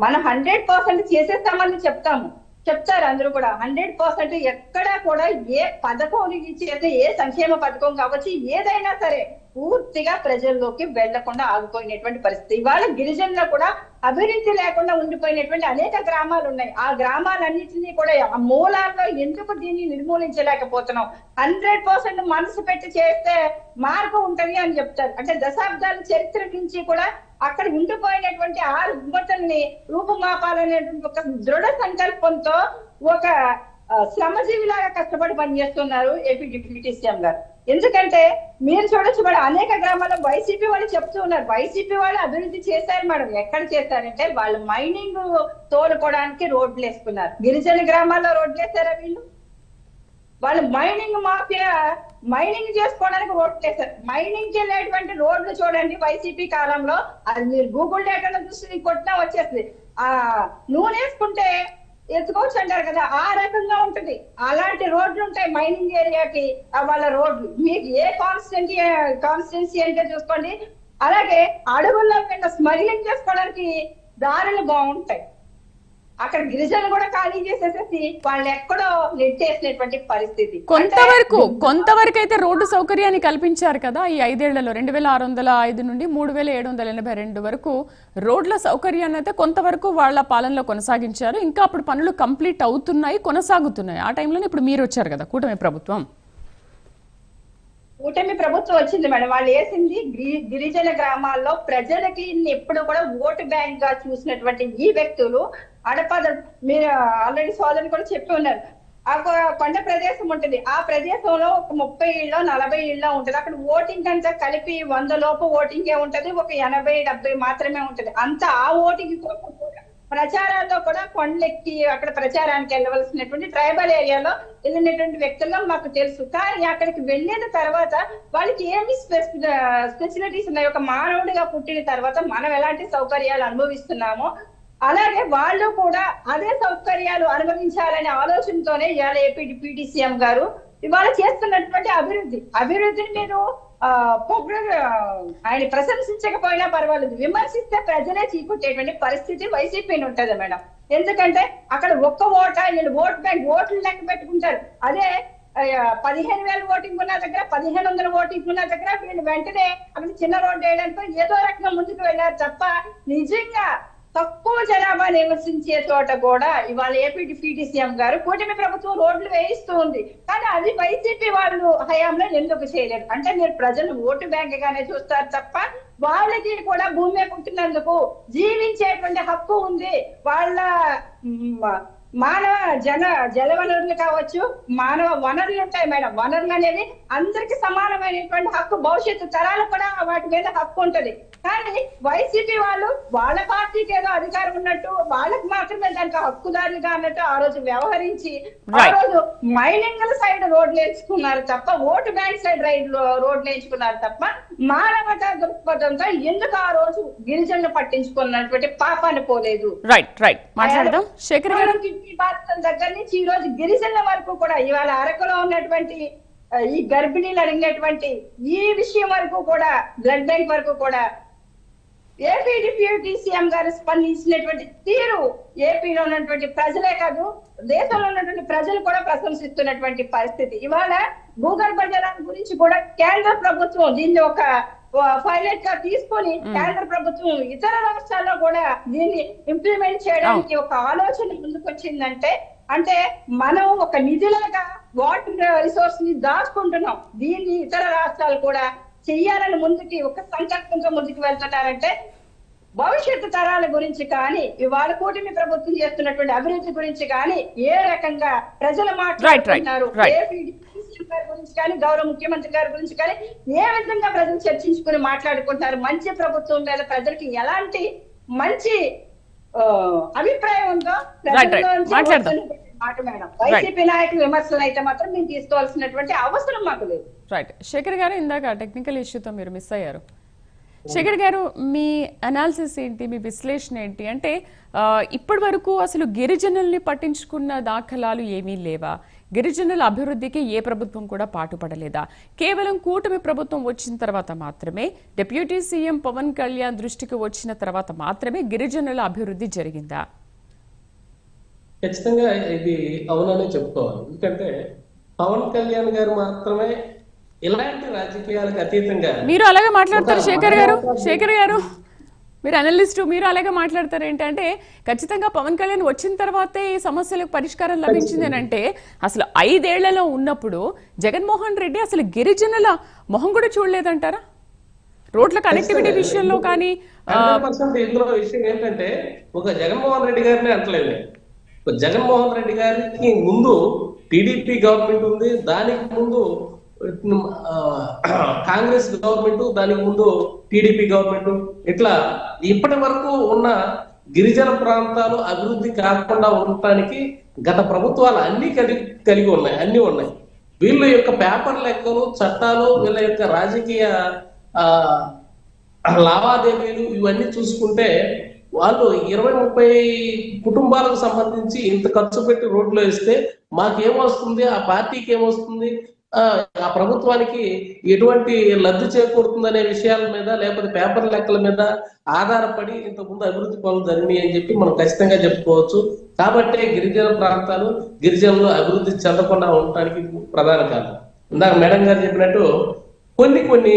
మనం 100% చేసేస్తామని చెప్తారు అందరూ కూడా. 100% ఎక్కడా కూడా ఏ పథకం చేస్తే ఏ సంక్షేమ పథకం కావచ్చు ఏదైనా సరే పూర్తిగా ప్రజల్లోకి వెళ్లకుండా ఆగిపోయినటువంటి పరిస్థితి. ఇవాళ గిరిజనులు కూడా అభివృద్ధి లేకుండా ఉండిపోయినటువంటి అనేక గ్రామాలు ఉన్నాయి. ఆ గ్రామాలన్నింటినీ కూడా ఆ మూలాల్లో ఎందుకు దీన్ని నిర్మూలించలేకపోతున్నాం? 100% మనసు పెట్టి చేస్తే మార్గం ఉంటది అని చెప్తారు. అంటే దశాబ్దాల చరిత్ర నుంచి కూడా అక్కడ ఉండిపోయినటువంటి ఆ రుగ్మతల్ని రూపుమాపాలనేటువంటి ఒక దృఢ సంకల్పంతో ఒక శ్రమజీవిలాగా కష్టపడి పనిచేస్తున్నారు ఏపీ డిప్యూటీ సీఎం గారు. ఎందుకంటే మీరు చూడొచ్చు మేడం, అనేక గ్రామాల్లో వైసీపీ వాళ్ళు చెప్తూ ఉన్నారు, వైసీపీ వాళ్ళు అభివృద్ధి చేశారు మేడం. ఎక్కడ చేశారంటే వాళ్ళు మైనింగ్ తోలుకోవడానికి రోడ్లు వేసుకున్నారు. గిరిజన గ్రామాల్లో రోడ్లు వేస్తారా వీళ్ళు? వాళ్ళు మైనింగ్ మాఫియా మైనింగ్ చేసుకోవడానికి రోడ్లు వేస్తారు. మైనింగ్ కి వెళ్ళేటువంటి రోడ్లు చూడండి వైసీపీ కాలంలో, అది మీరు గూగుల్ డేటాలో చూసి కొట్టినా వచ్చేస్తుంది. ఆ నూనె వేసుకుంటే ఎత్తుకోవచ్చు అంటారు కదా, ఆ రకంగా ఉంటుంది. అలాంటి రోడ్లు ఉంటాయి మైనింగ్ ఏరియాకి వాళ్ళ రోడ్లు. మీకు ఏ కాన్స్టిట్యున్సీ అంటే చూసుకోండి. అలాగే అడవుల్లో స్మగ్లింగ్ చేసుకోవడానికి దారులు బాగుంటాయి. అక్కడ గిరిజనులు కూడా ఖాళీ చేసేసి వాళ్ళు ఎక్కడో నెట్టేసినటువంటి పరిస్థితి. కొంతవరకు అయితే రోడ్డు సౌకర్యాన్ని కల్పించారు కదా ఈ 5 ఏళ్లలో. 2605 నుండి 3782 వరకు రోడ్ల సౌకర్యాన్ని అయితే కొంతవరకు వాళ్ళ పాలనలో కొనసాగించారు. ఇంకా అప్పుడు పనులు కంప్లీట్ అవుతున్నాయి, కొనసాగుతున్నాయి. ఆ టైంలోనే ఇప్పుడు మీరు వచ్చారు కదా కూటమి ప్రభుత్వం. కూటమి ప్రభుత్వం వచ్చింది మేడం. వాళ్ళు వేసింది గిరిజన గ్రామాల్లో ప్రజలకి ఎప్పుడు కూడా ఓటు బ్యాంక్ గా చూసినటువంటి ఈ వ్యక్తులు మీరు ఆల్రెడీ సోదరులు కూడా చెప్పి ఉన్నారు. ఆ కొండ ప్రదేశం ఉంటుంది, ఆ ప్రదేశంలో ఒక 30 ఇళ్ళో 40 ఇళ్ళో ఉంటది. అక్కడ ఓటింగ్ అంతా కలిపి 100 లోపు ఓటింగే ఉంటది, ఒక 80-70 మాత్రమే ఉంటది. అంతా ఆ ఓటింగ్ కోసం ప్రచారాల్లో కూడా కొండెక్కి అక్కడ ప్రచారానికి వెళ్ళవలసినటువంటి ట్రైబల్ ఏరియాలో వెళ్ళినటువంటి వ్యక్తుల్లో మాకు తెలుసు. కానీ అక్కడికి వెళ్ళిన తర్వాత వాళ్ళకి ఏమి స్పెషాలిటీస్ ఉన్నాయి? ఒక మానవుడిగా పుట్టిన తర్వాత మనం ఎలాంటి సౌకర్యాలు అనుభవిస్తున్నామో అలాగే వాళ్ళు కూడా అదే సౌకర్యాలు అనుభవించాలనే ఆలోచనతోనే ఇవాళ ఏపీ డిప్యూటీ సీఎం గారు ఇవాళ చేస్తున్నటువంటి అభివృద్ధిని మీరు ఆయన ప్రశంసించకపోయినా పర్వాలేదు, విమర్శిస్తే ప్రజలే చీకొట్టేటువంటి పరిస్థితి వైసీపీని ఉంటది మేడం. ఎందుకంటే అక్కడ ఒక్క ఓటు ఓట్ బ్యాంక్ ఓట్లు లెక్క పెట్టుకుంటారు. అదే 15,000 ఓటింగ్ ఉన్న దగ్గర 1,500 ఓటింగ్ ఉన్న దగ్గర వీళ్ళు వెంటనే అక్కడ చిన్న రోడ్డు వేయడంతో ఏదో రకంగా ముందుకు వెళ్ళారు తప్ప నిజంగా తక్కువ జనాభా నివసించే చోట కూడా ఇవాళ ఏపీ డిప్యూటీ సీఎం గారు కూటమి ప్రభుత్వం రోడ్లు వేయిస్తూ ఉంది. కానీ అది వైసీపీ వాళ్ళు హయాంలో ఎందుకు చేయలేదు అంటే మీరు ప్రజలు ఓటు బ్యాంక్ గానే చూస్తారు తప్ప వాళ్ళకి కూడా భూమి పుట్టినందుకు జీవించేటువంటి హక్కు ఉంది. వాళ్ళ మానవ జల వనరులు కావచ్చు, మానవ వనరులు ఉంటాయి మేడం. వనరులు అనేవి అందరికి సమానమైనటువంటి హక్కు, భవిష్యత్తు తరాలకు కూడా వాటి మీద హక్కు ఉంటది. కానీ వైసీపీ వాళ్ళు వాళ్ళ పార్టీకి ఏదో అధికారం ఉన్నట్టు వాళ్ళకి మాత్రమే దానికి హక్కుదారులుగా అన్నట్టు ఆ రోజు వ్యవహరించి ఆ రోజు మైనింగ్ సైడ్ రోడ్లు ఎంచుకున్నారు తప్ప ఓటు బ్యాంక్ సైడ్ రోడ్లు ఎంచుకున్నారు తప్ప మానవతా దృక్పథంతో ఎందుకు ఆ రోజు గిరిజనులు పట్టించుకున్నటువంటి పాపాన్ని పోలేదు. భారతం దగ్గర నుంచి ఈ రోజు గిరిజనుల వరకు కూడా ఇవాళ అరకులో ఉన్నటువంటి ఈ గర్భిణీలు అడిగినటువంటి ఈ విషయం వరకు కూడా బ్లడ్ బ్యాంక్ వరకు కూడా ఏపీ డిప్యూటీ సీఎం గారు స్పందించినటువంటి తీరు ఏపీలో ఉన్నటువంటి ప్రజలే కాదు దేశంలో ఉన్నటువంటి ప్రజలు కూడా ప్రశంసిస్తున్నటువంటి పరిస్థితి. ఇవాళ భూగర్భ జలం గురించి కూడా కేంద్ర ప్రభుత్వం దీన్ని ఒక పైలట్ గా తీసుకొని కేంద్ర ప్రభుత్వం ఇతర రాష్ట్రాల్లో కూడా దీన్ని ఇంప్లిమెంట్ చేయడానికి ఒక ఆలోచన ముందుకొచ్చిందంటే అంటే మనం ఒక నిధిలాగా వాటర్ రిసోర్స్ ని దాచుకుంటున్నాం. దీన్ని ఇతర రాష్ట్రాలు కూడా చెయ్యాలని ముందుకి ఒక సంకల్పంతో ముందుకు వెళ్తున్నారంటే భవిష్యత్తు తరాల గురించి కానీ ఇవాళ కూటమి ప్రభుత్వం చేస్తున్నటువంటి అభివృద్ధి గురించి కానీ ఏ రకంగా ప్రజలు మాట్లాడుతున్నారు గురించి కానీ గౌరవ ముఖ్యమంత్రి గారి గురించి కానీ ఏ విధంగా ప్రజలు చర్చించుకుని మాట్లాడుకుంటారు. మంచి ప్రభుత్వం మీద ప్రజలకి ఎలాంటి మంచి అభిప్రాయం ఉందో మాట మేడం. వైసీపీ నాయకులు విమర్శలు అయితే మాత్రం మేము తీసుకోవాల్సినటువంటి అవసరం మాకు లేదు. రైట్ శేఖర్ గారు, ఇందాక టెక్నికల్ ఇష్యూతో మీరు మిస్ అయ్యారు. శేఖర్ గారు, మీ అనాలిసిస్ ఏంటి, మీ విశ్లేషణ ఏంటి? అంటే ఇప్పటి వరకు అసలు గిరిజనుల్ని పట్టించుకున్న దాఖలాలు ఏమీ లేవా? గిరిజనుల అభివృద్ధికి ఏ ప్రభుత్వం కూడా పాటుపడలేదా? కేవలం కూటమి ప్రభుత్వం వచ్చిన తర్వాత మాత్రమే, డిప్యూటీ సీఎం పవన్ కళ్యాణ్ దృష్టికి వచ్చిన తర్వాత మాత్రమే గిరిజనుల అభివృద్ధి జరిగిందా? ఖచ్చితంగా ఇది అవుననే చెప్పుకోవాలి. ఎందుకంటే పవన్ కళ్యాణ్ గారు మాత్రమే ఇలాంటి రాజకీయాలకు అతీతంగా మీరు అలాగే మాట్లాడతారు శేఖర్ గారు మీరు అనలిస్టు, మీరు అలాగే మాట్లాడతారు. ఏంటంటే ఖచ్చితంగా పవన్ కళ్యాణ్ వచ్చిన తర్వాతే ఈ సమస్యలకు పరిష్కారం లభించింది అని అంటే అసలు 5 ఏళ్లలో ఉన్నప్పుడు జగన్మోహన్ రెడ్డి అసలు గిరిజనుల మొహం కూడా చూడలేదంటారా? రోడ్ల కనెక్టివిటీ విషయంలో కానీ 100% ఇందులో విషయం ఏంటంటే ఒక జగన్మోహన్ రెడ్డి గారిని అంటలేదు. జగన్మోహన్ రెడ్డి గారికి ముందు టీడీపీ గవర్నమెంట్ ఉంది, దానికి ముందు కాంగ్రెస్ గవర్నమెంట్, దానికి ముందు టీడీపీ గవర్నమెంట్, ఇట్లా ఇప్పటి వరకు ఉన్న గిరిజన ప్రాంతాలు అభివృద్ధి కాకుండా ఉండటానికి గత ప్రభుత్వాలు అన్ని కలిగి ఉన్నాయి, అన్ని ఉన్నాయి. వీళ్ళ యొక్క పేపర్ లెక్కలు, చట్టాలు, వీళ్ళ యొక్క రాజకీయ లావాదేవీలు ఇవన్నీ చూసుకుంటే వాళ్ళు 20-30 కుటుంబాలకు సంబంధించి ఇంత ఖర్చు పెట్టి రోడ్లు వేస్తే మాకేమొస్తుంది, ఆ పార్టీకి ఏమొస్తుంది, ఆ ప్రభుత్వానికి ఎటువంటి లబ్ధి చేకూరుతుందనే విషయాల మీద లేకపోతే పేపర్ లెక్కల మీద ఆధారపడి ఇంతకుముందు అభివృద్ధి పనులు జరిగినాయి అని చెప్పి మనం ఖచ్చితంగా చెప్పుకోవచ్చు. కాబట్టే గిరిజన ప్రాంతాలు, గిరిజనులు అభివృద్ధి చెందకుండా ఉండటానికి ప్రధాన కారణం. ఇందాక మేడం గారు చెప్పినట్టు కొన్ని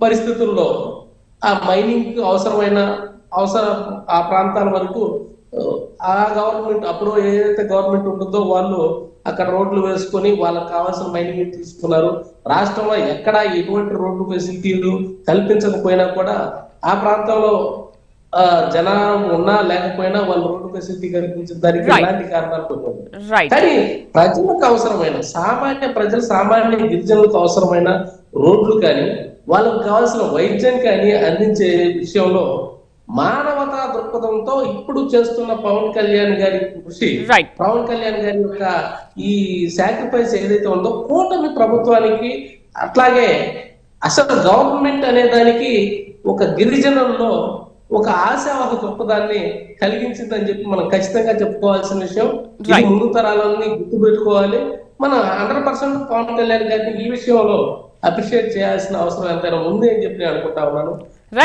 పరిస్థితుల్లో ఆ మైనింగ్ అవసరం ఆ ప్రాంతాల వరకు ఆ గవర్నమెంట్ అప్పుడు ఏదైతే గవర్నమెంట్ ఉంటుందో వాళ్ళు అక్కడ రోడ్లు వేసుకొని వాళ్ళకి కావాల్సిన మైనింగ్ తీసుకున్నారు. రాష్ట్రంలో ఎక్కడ ఎటువంటి రోడ్డు ఫెసిలిటీలు కల్పించకపోయినా కూడా ఆ ప్రాంతంలో జనం ఉన్నా లేకపోయినా వాళ్ళు రోడ్డు ఫెసిలిటీ కల్పించడానికి ఎలాంటి కారణాలు. కానీ ప్రజలకు అవసరమైన సామాన్య గిరిజనులకు అవసరమైన రోడ్లు కానీ వాళ్ళకు కావాల్సిన వైద్యం కానీ అందించే విషయంలో మానవతా దృక్పథంతో ఇప్పుడు చేస్తున్న పవన్ కళ్యాణ్ గారి కృషి, పవన్ కళ్యాణ్ గారి యొక్క ఈ సాక్రిఫైస్ ఏదైతే ఉందో కూటమి ప్రభుత్వానికి, అట్లాగే అసలు గవర్నమెంట్ అనే దానికి ఒక గిరిజనుల్లో ఒక ఆశావాహ గొప్పదాన్ని కలిగించిందని చెప్పి మనం ఖచ్చితంగా చెప్పుకోవాల్సిన విషయం. ఇది ముందు తరాలని గుర్తు పెట్టుకోవాలి. మన 100% పవన్ కళ్యాణ్ గారిని ఈ విషయంలో అప్రిషియేట్ చేయాల్సిన అవసరం ఎంతైనా ఉంది అని చెప్పి నేను అనుకుంటా ఉన్నాను.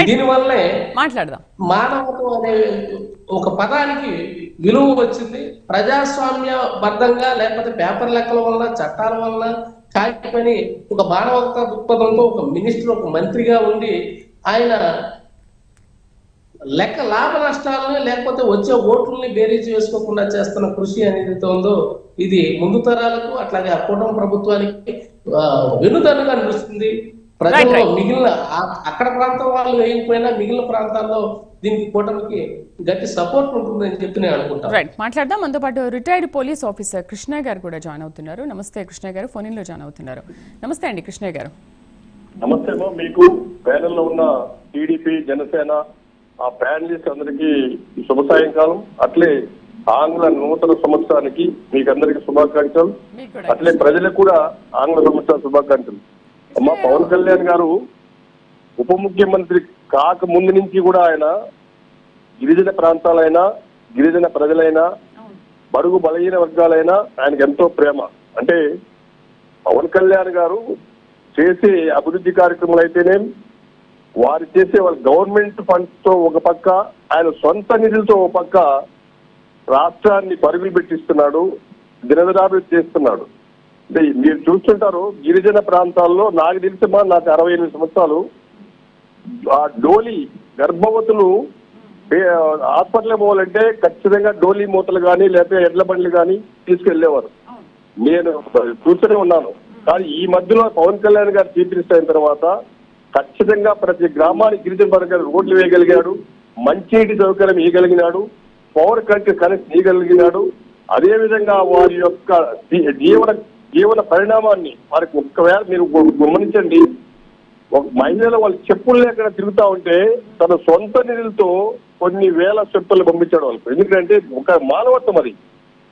దీనివల్లే మాట్లాడదాం. మానవత్వం అనే ఒక పదానికి విలువ వచ్చింది. ప్రజాస్వామ్య బద్ధంగా లేకపోతే పేపర్ లెక్కల వల్ల చట్టాల వల్ల కాకపోయి ఒక మానవతా దృక్పథంతో ఒక మినిస్టర్ ఒక మంత్రిగా ఉండి ఆయన లెక్క లాభ నష్టాలని లేకపోతే వచ్చే ఓట్లని బేరీజ్ చేసుకోకుండా చేస్తున్న కృషి అనేది ఉందో ఇది ముందు తరాలకు అట్లాగే ఆ కూటమి ప్రభుత్వానికి వెన్నుదన్నుగా నిలుస్తుంది. ప్రజల్లో మిగిలిన అక్కడ ప్రాంతం వాళ్ళు వేయకపోయినా మిగిలిన ప్రాంతాల్లో దీనికి కూటమికి గట్టి సపోర్ట్ ఉంటుందని చెప్పి నేను అనుకుంటాను. రైట్, మాట్లాడదాం. మనతో పాటు రిటైర్డ్ పోలీస్ ఆఫీసర్ కృష్ణ గారు కూడా జాయిన్ అవుతున్నారు. నమస్తే కృష్ణ గారు, ఫోన్ ఇన్ లో జాయిన్ అవుతున్నారు. నమస్తే అండి కృష్ణ గారు. నమస్తే అమ్మా. మీకు ప్యానెల్ లో ఉన్న టీడీపీ జనసేన ఆ ప్యానలిస్ట్ అందరికి శుభ సాయంకాలం. అట్లే ఆంగ్ల నూతన సంవత్సరానికి మీకు అందరికి శుభాకాంక్షలు. అట్లే ప్రజలకు కూడా ఆంగ్ల సంవత్సర శుభాకాంక్షలు. అమ్మా, పవన్ కళ్యాణ్ గారు ఉప ముఖ్యమంత్రి కాక ముందు నుంచి కూడా ఆయన గిరిజన ప్రాంతాలైనా గిరిజన ప్రజలైనా బడుగు బలహీన వర్గాలైనా ఆయనకు ఎంతో ప్రేమ. అంటే పవన్ కళ్యాణ్ గారు చేసే అభివృద్ధి కార్యక్రమాలు అయితేనే వారు చేసే వాళ్ళ గవర్నమెంట్ ఫండ్స్ తో ఒక పక్క ఆయన సొంత నిధులతో ఒక పక్క రాష్ట్రాన్ని పరుగులు పెట్టిస్తున్నాడు, దినదినాభివృద్ధి చేస్తున్నాడు. అంటే మీరు చూస్తుంటారు గిరిజన ప్రాంతాల్లో నాకు తెలిసిమా నాకు 68 సంవత్సరాలు ఆ డోలీ గర్భవతులు హాస్పిటల్ పోవాలంటే ఖచ్చితంగా డోలీ మూతలు కానీ లేకపోతే ఎడ్ల బండ్లు కానీ తీసుకెళ్లేవారు. నేను చూస్తూనే ఉన్నాను. కానీ ఈ మధ్యలో పవన్ కళ్యాణ్ గారు చీఫ్ మినిస్టర్ అయిన తర్వాత ఖచ్చితంగా ప్రతి గ్రామానికి గిరిజన వర్గాలు రోడ్లు వేయగలిగాడు, మంచినీటి సౌకర్యం ఇవ్వగలిగినాడు, పవర్ కనెక్షన్ ఇవ్వగలిగినాడు. అదేవిధంగా వారి యొక్క జీవన పరిణామాన్ని వారికి ఒక్కవేళ మీరు గమనించండి, ఒక మహిళలు వాళ్ళు చెప్పులు లేకుండా తిరుగుతా ఉంటే తన సొంత నిధులతో కొన్ని వేల చెప్పులు పంపించాడు వాళ్ళకు. ఎందుకంటే ఒక మానవత్వం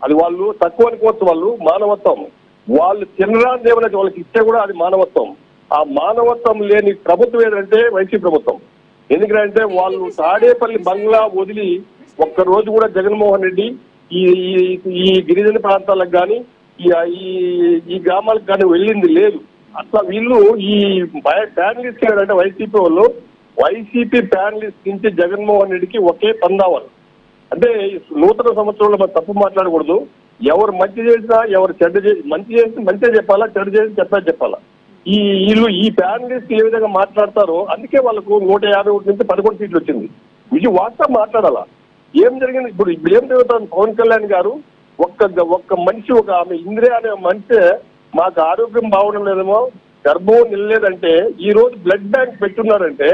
అది వాళ్ళు తక్కువ అనుకోవచ్చు, వాళ్ళు మానవత్వం. వాళ్ళు తినరాని ఏమైనా వాళ్ళకి ఇస్తే కూడా అది మానవత్వం. ఆ మానవత్వం లేని ప్రభుత్వం ఏదంటే వైసీపీ ప్రభుత్వం. ఎందుకంటే వాళ్ళు తాడేపల్లి బంగ్లా వదిలి ఒక్క రోజు కూడా జగన్మోహన్ రెడ్డి ఈ గిరిజన ప్రాంతాలకు కానీ ఈ గ్రామాలకు కానీ వెళ్ళింది లేదు. అట్లా వీళ్ళు ఈ ప్యానలిస్ట్ అంటే వైసీపీ వాళ్ళు వైసీపీ ప్యానలిస్ట్ నుంచి జగన్మోహన్ రెడ్డికి ఒకే పందావాలి. అంటే నూతన సంవత్సరంలో మనం తప్పు మాట్లాడకూడదు. ఎవరు మంచి చేసినా ఎవరు చెడ్డ మంచి చేసి మంచిగా చెప్పాలా, చెడ్డ చేసి చెప్పాలా. వీళ్ళు ఈ ప్యానలిస్ట్ ఏ విధంగా మాట్లాడతారో అందుకే వాళ్ళకు 151 నుంచి 11 సీట్లు వచ్చింది. ఇది వాస్తవం మాట్లాడాలా. ఏం జరిగింది ఇప్పుడు ఏం జరుగుతుంది? పవన్ కళ్యాణ్ గారు ఒక్క మనిషి ఒక ఆమె ఇందిరా అనే మనిషి మాకు ఆరోగ్యం బాగోడం లేదేమో, గర్భం నిలలేదంటే ఈ రోజు బ్లడ్ బ్యాంక్ పెట్టున్నారంటే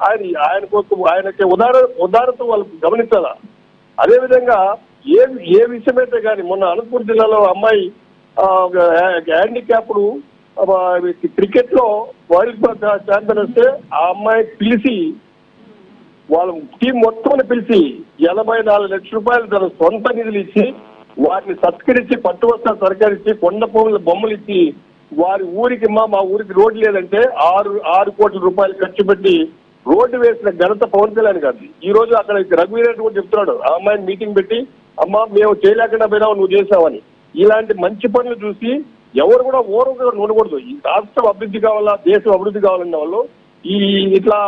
ఆయనకి ఉదాహరణతో వాళ్ళు గమనించాలా. అదేవిధంగా ఏ విషయమైతే కానీ మొన్న అనంతపురం జిల్లాలో అమ్మాయి హ్యాండిక్యాప్డ్ క్రికెట్ లో వరల్డ్ ఛాంపియన్ వస్తే ఆ అమ్మాయి పిలిచి వాళ్ళ టీం మొత్తం పిలిచి 84 లక్షల రూపాయలు తన సొంత నిధులు ఇచ్చి వారిని సత్కరించి పట్టువస్త్రాలు సరకరించి కొండ పువ్వుల బొమ్మలు ఇచ్చి వారి ఊరికి మా ఊరికి రోడ్డు లేదంటే 6 కోట్ల రూపాయలు ఖర్చు పెట్టి రోడ్డు వేసిన ఘనత పవన్ కళ్యాణ్ గారిది. ఈ రోజు అక్కడ రఘువీరెడ్డి కూడా చెప్తున్నాడు, ఆ అమ్మాయిని మీటింగ్ పెట్టి అమ్మా మేము చేయలేకుండా పోయినావు నువ్వు చేసావని. ఇలాంటి మంచి పనులు చూసి ఎవరు కూడా ఓరగా ఉండకూడదు. ఈ రాష్ట్రం అభివృద్ధి కావాలా, దేశం అభివృద్ధి కావాలన్న వాళ్ళు ఇట్లా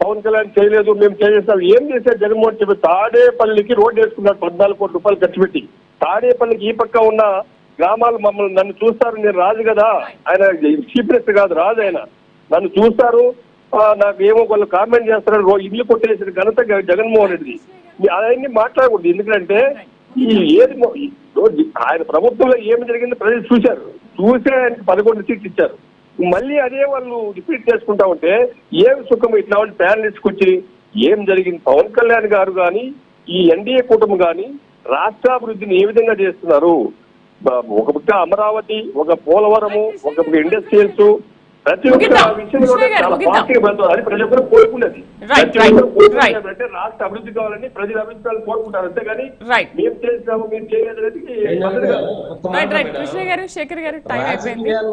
పవన్ కళ్యాణ్ చేయలేదు మేము చేసేస్తాం. ఏం చేశారు జగన్మోహన్ చెప్పి తాడేపల్లికి రోడ్డు వేసుకున్నాడు 14 కోట్ల రూపాయలు ఖర్చు పెట్టి. తాడేపల్లికి ఈ పక్క ఉన్న గ్రామాలు మమ్మల్ని నన్ను చూస్తారు, నేను రాజు కదా, ఆయన చీఫ్ మినిస్టర్ కాదు రాజు, ఆయన నన్ను చూస్తారు, నాకు ఏమో వాళ్ళు కామెంట్ చేస్తారు, ఇల్లు కొట్టేసిన ఘనత జగన్మోహన్ రెడ్డి. అవన్నీ మాట్లాడకూడదు. ఎందుకంటే ఆయన ప్రభుత్వంలో ఏమి జరిగింది ప్రజలు చూసే ఆయనకి 11 సీట్లు ఇచ్చారు. మళ్ళీ అదే వాళ్ళు రిపీట్ చేసుకుంటా ఉంటే ఏం సుఖం? ఇట్లా ప్యానలిస్ట్కి వచ్చి ఏం జరిగింది? పవన్ కళ్యాణ్ గారు కానీ ఈ ఎన్డీఏ కూటమి కానీ రాష్ట్రాభివృద్ధిని ఏ విధంగా చేస్తున్నారు? ఒక పక్క అమరావతి, ఒక పోలవరము, ఒక పక్క ఇండస్ట్రియల్స్, ప్రతి ఒక్క విషయం చాలా పాజిటివ్ వెళ్తుంది. అది ప్రజలు కూడా కోరుకునేది. అంటే రాష్ట్ర అభివృద్ధి కావాలని ప్రజల అభివృద్ధి కోరుకుంటారు. అంతేగాని మేము చేస్తాము మీరు చేయలేదు.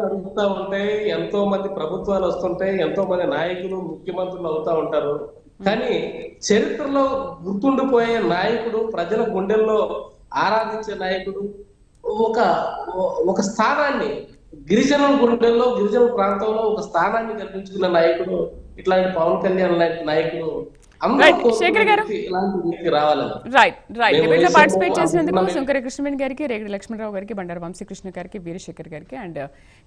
అడుగుతా ఉంటాయి, ఎంతో మంది ప్రభుత్వాలు వస్తుంటాయి, ఎంతో మంది నాయకులు ముఖ్యమంత్రులు అవుతా ఉంటారు. కానీ చరిత్రలో గుర్తుండిపోయే నాయకుడు, ప్రజల గుండెల్లో ఆరాధించే నాయకుడు ఒక స్థానాన్ని గిరిజనుల గుండెల్లో గిరిజన ప్రాంతంలో ఒక స్థానాన్ని కల్పించుకున్న నాయకుడు ఇట్లాంటి పవన్ కళ్యాణ్ లాంటి నాయకుడు Right. శేఖర్ గారు. ఇలాంటి వ్యక్తి రావాలని రైట్ రైట్ మేము డిబేట్ లో వేసాము, పార్టిసిపేట్ చేసినందుకు అనుకున్నాం. శంకర కృష్ణవేణి గారికి, రేగడి లక్ష్మణరావు గారికి, బండారు వంశీకృష్ణ గారికి, వీరశేఖర్ గారికి అండ్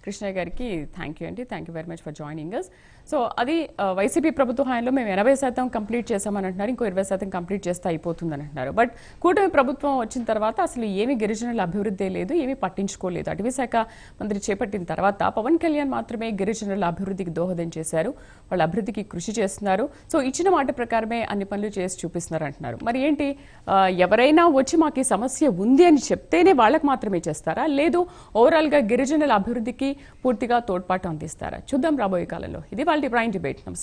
కృష్ణయ్య గారికి థ్యాంక్ యూ అండి. Thank you very much for joining us. So అది వైసీపీ ప్రభుత్వ హయాంలో మేము 80% కంప్లీట్ చేసామని అంటున్నారు, ఇంకో 20% కంప్లీట్ చేస్తే అయిపోతుందని అంటున్నారు. బట్ కూటమి ప్రభుత్వం వచ్చిన తర్వాత అసలు ఏమీ గిరిజనుల అభివృద్ధి లేదు, ఏమీ పట్టించుకోలేదు. అటవీ శాఖ మంత్రి చేపట్టిన తర్వాత పవన్ కళ్యాణ్ మాత్రమే గిరిజనుల అభివృద్ధికి దోహదం చేశారు, వాళ్ళ అభివృద్ధికి కృషి చేస్తున్నారు. సో ఇచ్చిన మాట ప్రకారమే అన్ని పనులు చేసి చూపిస్తున్నారు అంటున్నారు. మరి ఏంటి, ఎవరైనా వచ్చి మాకు ఈ సమస్య ఉంది అని చెప్తేనే వాళ్ళకి మాత్రమే చేస్తారా, లేదు ఓవరాల్ గా గిరిజనుల అభివృద్ధికి పూర్తిగా తోడ్పాటు అందిస్తారా? చూద్దాం రాబోయే కాలంలో. ఇది వాళ్ళ ప్రైమ్ డిబేట్. నమస్తే.